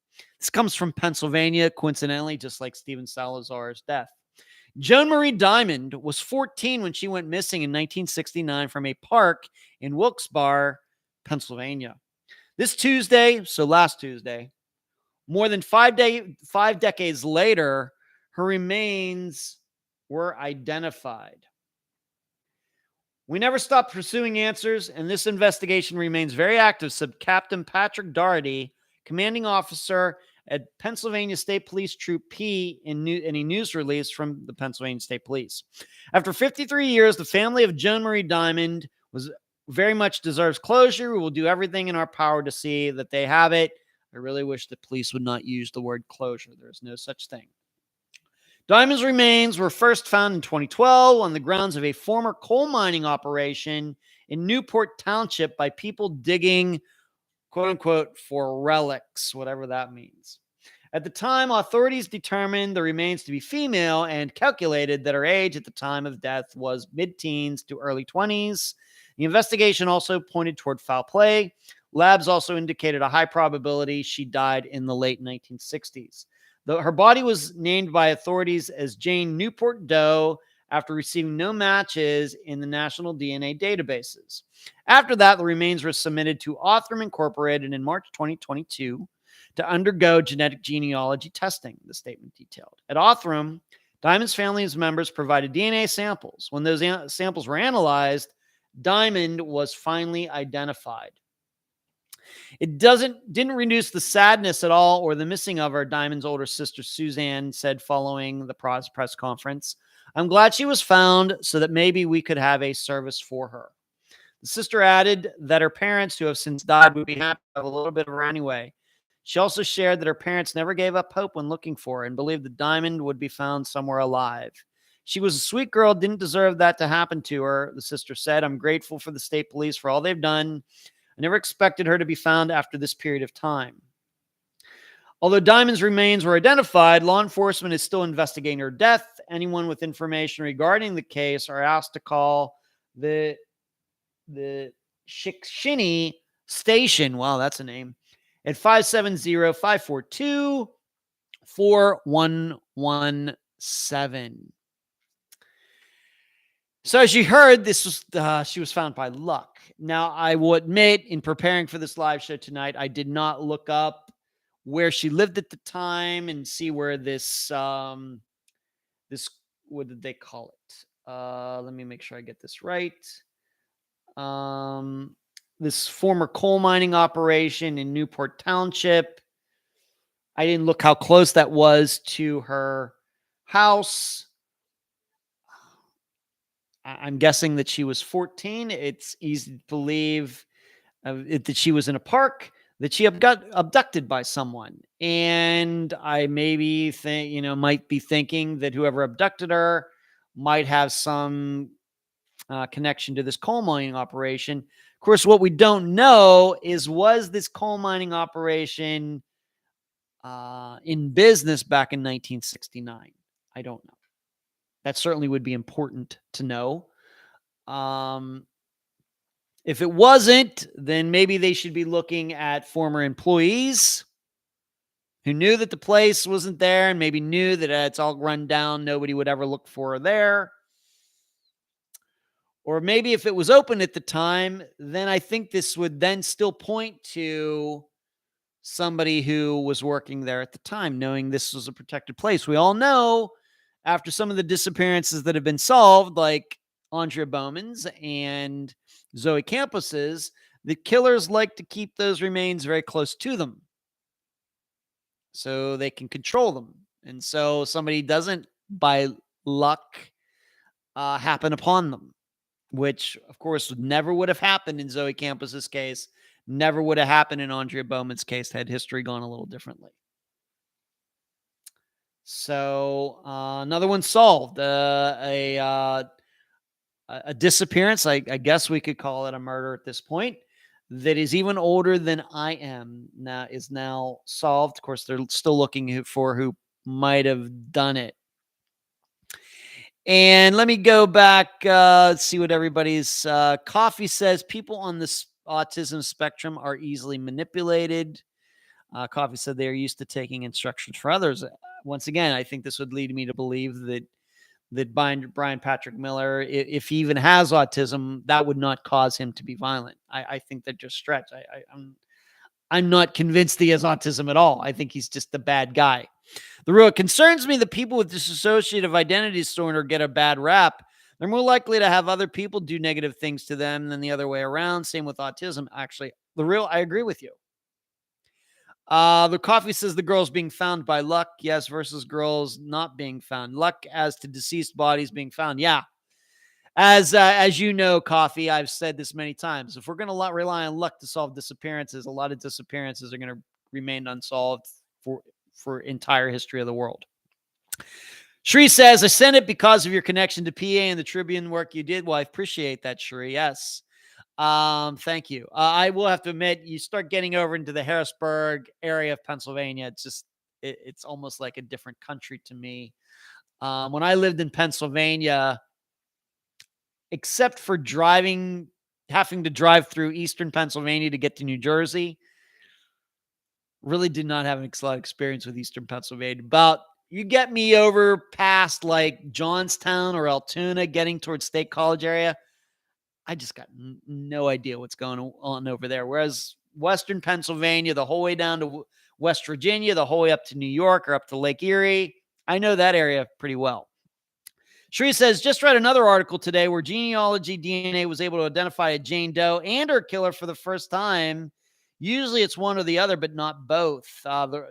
This comes from Pennsylvania, coincidentally, just like Stephen Salazar's death. Joan Marie Diamond was 14 when she went missing in 1969 from a park in Wilkes-Barre, Pennsylvania. This Tuesday, so last Tuesday, more than 5 decades later, her remains were identified. We never stopped pursuing answers, and this investigation remains very active, said Captain Patrick Doherty, commanding officer at Pennsylvania State Police Troop P in a news release from the Pennsylvania State Police. After 53 years, the family of Joan Marie Diamond was very much deserves closure. We will do everything in our power to see that they have it. I really wish the police would not use the word closure. There's no such thing. Diamond's remains were first found in 2012 on the grounds of a former coal mining operation in Newport Township by people digging, quote unquote, for relics, whatever that means. At the time, authorities determined the remains to be female and calculated that her age at the time of death was mid-teens to early 20s. The investigation also pointed toward foul play. Labs also indicated a high probability she died in the late 1960s. Her body was named by authorities as Jane Newport Doe after receiving no matches in the national DNA databases. After that, the remains were submitted to Othram Incorporated in March 2022 to undergo genetic genealogy testing, the statement detailed. At Othram, Diamond's family's members provided DNA samples. When those samples were analyzed, Diamond was finally identified. It didn't reduce the sadness at all or the missing of her, Diamond's older sister, Suzanne, said following the press conference. I'm glad she was found so that maybe we could have a service for her. The sister added that her parents, who have since died, would be happy to have a little bit of her anyway. She also shared that her parents never gave up hope when looking for her and believed that Diamond would be found somewhere alive. She was a sweet girl, didn't deserve that to happen to her, the sister said. I'm grateful for the state police for all they've done. I never expected her to be found after this period of time. Although Diamond's remains were identified, law enforcement is still investigating her death. Anyone with information regarding the case are asked to call the Shikshini station. Wow, that's a name. At 570-542-4117. So as you heard, this was she was found by luck. Now, I will admit, in preparing for this live show tonight, I did not look up where she lived at the time and see where this what did they call it? Let me make sure I get this right. This former coal mining operation in Newport Township. I didn't look how close that was to her house. I'm guessing that she was 14. It's easy to believe that she was in a park, that she got abducted by someone. And I maybe might be thinking that whoever abducted her might have some connection to this coal mining operation. Of course, what we don't know is, was this coal mining operation in business back in 1969? I don't know. That certainly would be important to know. If it wasn't, then maybe they should be looking at former employees who knew that the place wasn't there and maybe knew that it's all run down. Nobody would ever look for her there. Or maybe if it was open at the time, then I think this would then still point to somebody who was working there at the time, knowing this was a protected place. We all know, after some of the disappearances that have been solved, like Andrea Bowman's and Zoe Campos's, the killers like to keep those remains very close to them so they can control them. And so somebody doesn't, by luck, happen upon them, which, of course, never would have happened in Zoe Campos's case, never would have happened in Andrea Bowman's case had history gone a little differently. So another one solved. A disappearance, I guess we could call it a murder at this point, that is even older than I am, is now solved. Of course, they're still looking for who might have done it. And let me go back, see what everybody's coffee says. People on the autism spectrum are easily manipulated. Coffee said they are used to taking instructions for others. Once again, I think this would lead me to believe that Brian Patrick Miller, if he even has autism, that would not cause him to be violent. I think that just stretch. I'm not convinced he has autism at all. I think he's just the bad guy. It concerns me that people with dissociative identity disorder get a bad rap. They're more likely to have other people do negative things to them than the other way around. Same with autism. Actually, I agree with you. The coffee says the girls being found by luck, yes, versus girls not being found. Luck as to deceased bodies being found. Yeah. As you know, Coffee, I've said this many times. If we're going to rely on luck to solve disappearances, a lot of disappearances are going to remain unsolved for entire history of the world. Shree says, I sent it because of your connection to PA and the Tribune work you did. Well, I appreciate that, Shree. Yes. Thank you. I will have to admit, you start getting over into the Harrisburg area of Pennsylvania. It's almost like a different country to me. When I lived in Pennsylvania, except for having to drive through Eastern Pennsylvania to get to New Jersey, really did not have a lot of experience with Eastern Pennsylvania. You get me over past like Johnstown or Altoona, getting towards State College area, I just got no idea what's going on over there. Whereas Western Pennsylvania, the whole way down to West Virginia, the whole way up to New York or up to Lake Erie, I know that area pretty well. Shree says, just read another article today where genealogy DNA was able to identify a Jane Doe and her killer for the first time. Usually it's one or the other, but not both.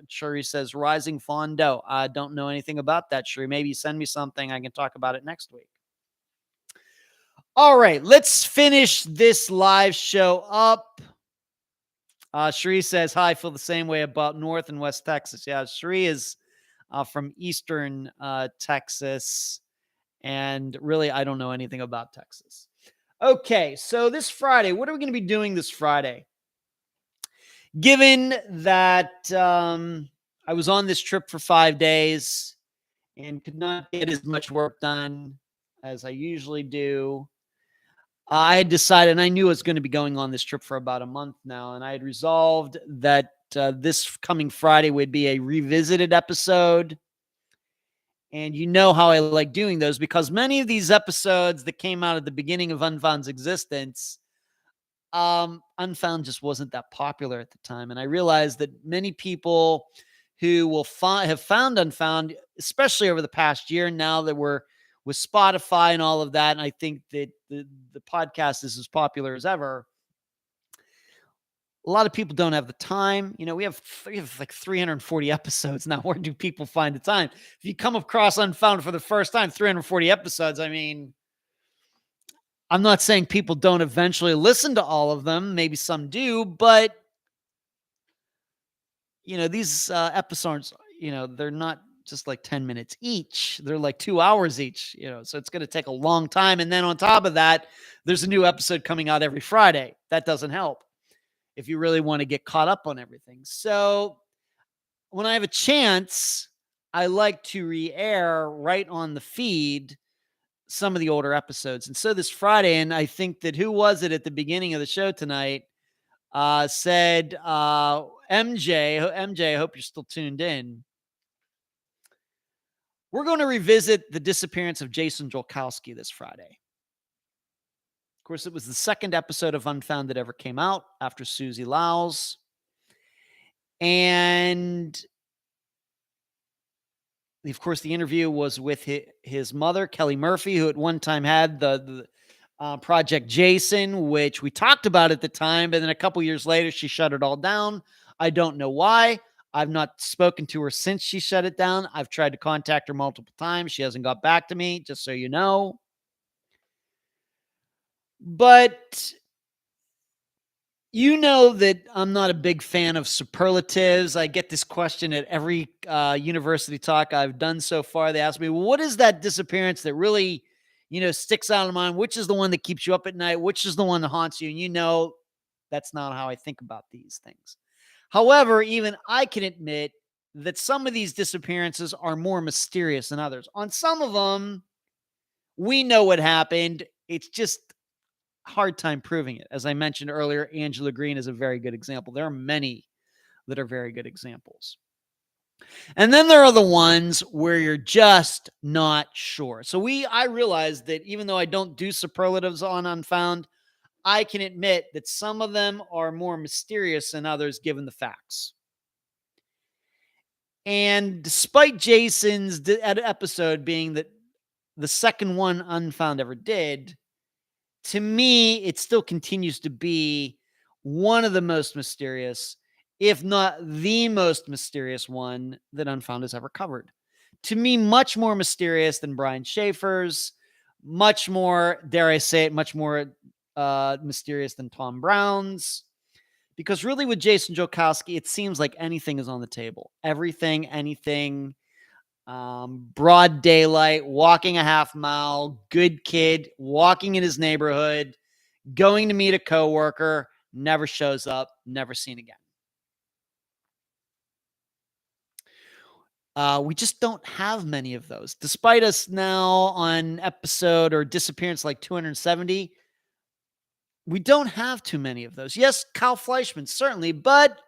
Shree says, rising fawn doe. I don't know anything about that, Shree. Maybe send me something. I can talk about it next week. All right, let's finish this live show up. Shree says, hi, I feel the same way about North and West Texas. Yeah, Shree is from Eastern Texas. And really, I don't know anything about Texas. Okay, so this Friday, what are we going to be doing this Friday? Given that I was on this trip for 5 days and could not get as much work done as I usually do, I had decided, and I knew I was going to be going on this trip for about a month now, and I had resolved that this coming Friday would be a revisited episode. And you know how I like doing those, because many of these episodes that came out at the beginning of Unfound's existence, Unfound just wasn't that popular at the time. And I realized that many people who will have found Unfound, especially over the past year, now that we're with Spotify and all of that, and I think that the podcast is as popular as ever, a lot of people don't have the time. You know, we have like 340 episodes now. Where do people find the time? If you come across Unfound for the first time, 340 episodes, I mean, I'm not saying people don't eventually listen to all of them. Maybe some do, but, you know, these episodes, you know, they're not just like 10 minutes each. They're like 2 hours each, you know, so it's going to take a long time. And then on top of that, there's a new episode coming out every Friday. That doesn't help if you really want to get caught up on everything. So when I have a chance, I like to re-air right on the feed some of the older episodes. And so this Friday, and I think that who was it at the beginning of the show tonight said, MJ, I hope you're still tuned in. We're going to revisit the disappearance of Jason Jokowski this Friday. Of course, it was the second episode of Unfound that ever came out after Susie Lyles. And, of course, the interview was with his mother, Kelly Murphy, who at one time had the Project Jason, which we talked about at the time. But then a couple years later, she shut it all down. I don't know why. I've not spoken to her since she shut it down. I've tried to contact her multiple times. She hasn't got back to me, just so you know. But you know that I'm not a big fan of superlatives. I get this question at every university talk I've done so far. They ask me, well, what is that disappearance that really, you know, sticks out of mind? Which is the one that keeps you up at night? Which is the one that haunts you? And you know, that's not how I think about these things. However, even I can admit that some of these disappearances are more mysterious than others. On some of them, we know what happened. It's just hard time proving it. As I mentioned earlier, Angela Green is a very good example. There are many that are very good examples. And then there are the ones where you're just not sure. So I realize that even though I don't do superlatives on Unfound, I can admit that some of them are more mysterious than others given the facts. And despite Jason's episode being that the second one Unfound ever did, to me, it still continues to be one of the most mysterious. if not the most mysterious one that Unfound has ever covered. To me, much more mysterious than Brian Schaefer's, much more, dare I say it, much more mysterious than Tom Brown's. Because really, with Jason Jokowski, it seems like anything is on the table. Everything, anything. Broad daylight, walking a half mile, good kid, walking in his neighborhood, going to meet a coworker, never shows up, never seen again. We just don't have many of those. Despite us now on episode or disappearance like 270, we don't have too many of those. Yes, Kyle Fleischman, certainly, but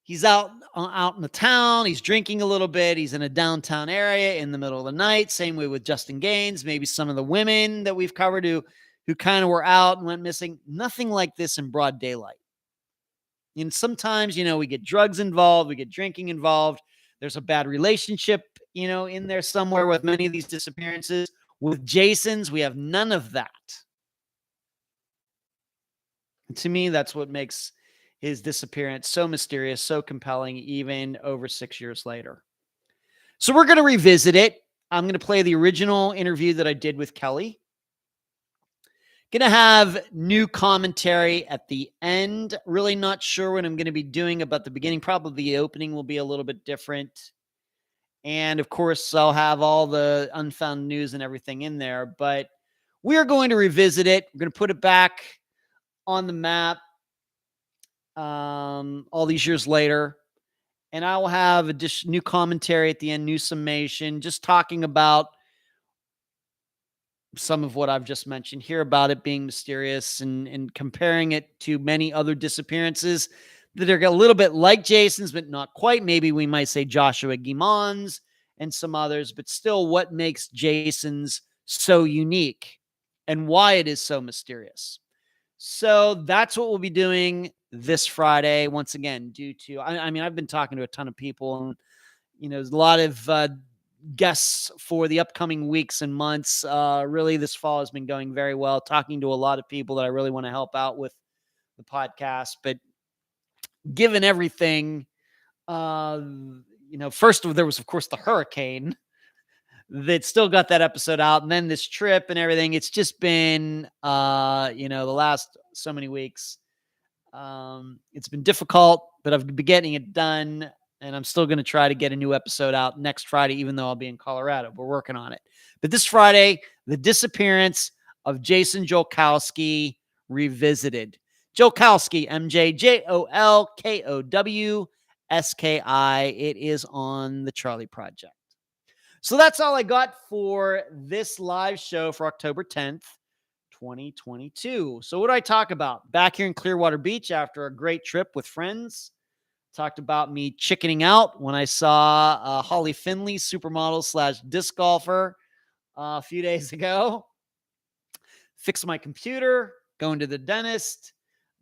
he's out in the town. He's drinking a little bit. He's in a downtown area in the middle of the night. Same way with Justin Gaines. Maybe some of the women that we've covered who kind of were out and went missing. Nothing like this in broad daylight. And sometimes, we get drugs involved. We get drinking involved. There's a bad relationship, in there somewhere with many of these disappearances. With Jason's, we have none of that. And to me, that's what makes his disappearance so mysterious, so compelling, even over 6 years later. So we're going to revisit it. I'm going to play the original interview that I did with Kelly. Going to have new commentary at the end. Really not sure what I'm going to be doing about the beginning. Probably the opening will be a little bit different. And of course, I'll have all the Unfound news and everything in there. But we are going to revisit it. We're going to put it back on the map all these years later. And I will have a new commentary at the end, new summation, just talking about some of what I've just mentioned here about it being mysterious and comparing it to many other disappearances that are a little bit like Jason's, but not quite. Maybe we might say Joshua Guimond's and some others, but still what makes Jason's so unique and why it is so mysterious. So that's what we'll be doing this Friday. Once again, due to, I've been talking to a ton of people and, there's a lot of guests for the upcoming weeks and months. Really, this fall has been going very well, talking to a lot of people that I really want to help out with the podcast. But given everything, first there was, of course, the hurricane that still got that episode out. And then this trip and everything, it's just been, the last so many weeks. It's been difficult, but I've been getting it done. And I'm still going to try to get a new episode out next Friday, even though I'll be in Colorado. We're working on it. But this Friday, the disappearance of Jason Jokowski revisited. Jokowski, MJ, JOLKOWSKI. It is on the Charlie Project. So that's all I got for this live show for October 10th, 2022. So what do I talk about? Back here in Clearwater Beach after a great trip with friends. Talked about me chickening out when I saw Holly Finley, supermodel / disc golfer, a few days ago. Fixed my computer, going to the dentist.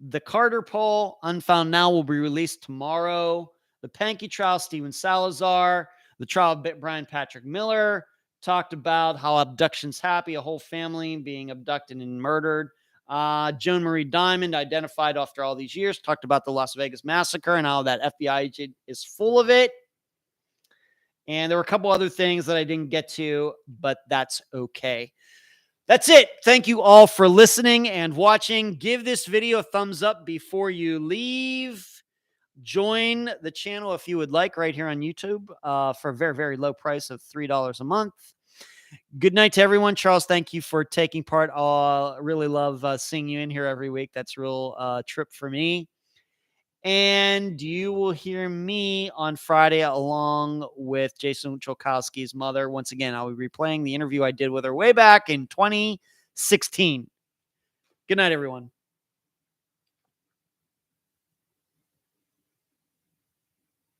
The Carter poll, Unfound Now, will be released tomorrow. The Pankey trial, Steven Salazar. The trial of Brian Patrick Miller. Talked about how abduction's happy, a whole family being abducted and murdered. Joan Marie Diamond, identified after all these years, talked about the Las Vegas Massacre and how that FBI agent is full of it. And there were a couple other things that I didn't get to, but that's okay. That's it. Thank you all for listening and watching. Give this video a thumbs up before you leave. Join the channel if you would like right here on YouTube for a very, very low price of $3 a month. Good night to everyone. Charles, thank you for taking part. I really love seeing you in here every week. That's a real trip for me. And you will hear me on Friday along with Jason Jokowski's mother. Once again, I'll be replaying the interview I did with her way back in 2016. Good night, everyone.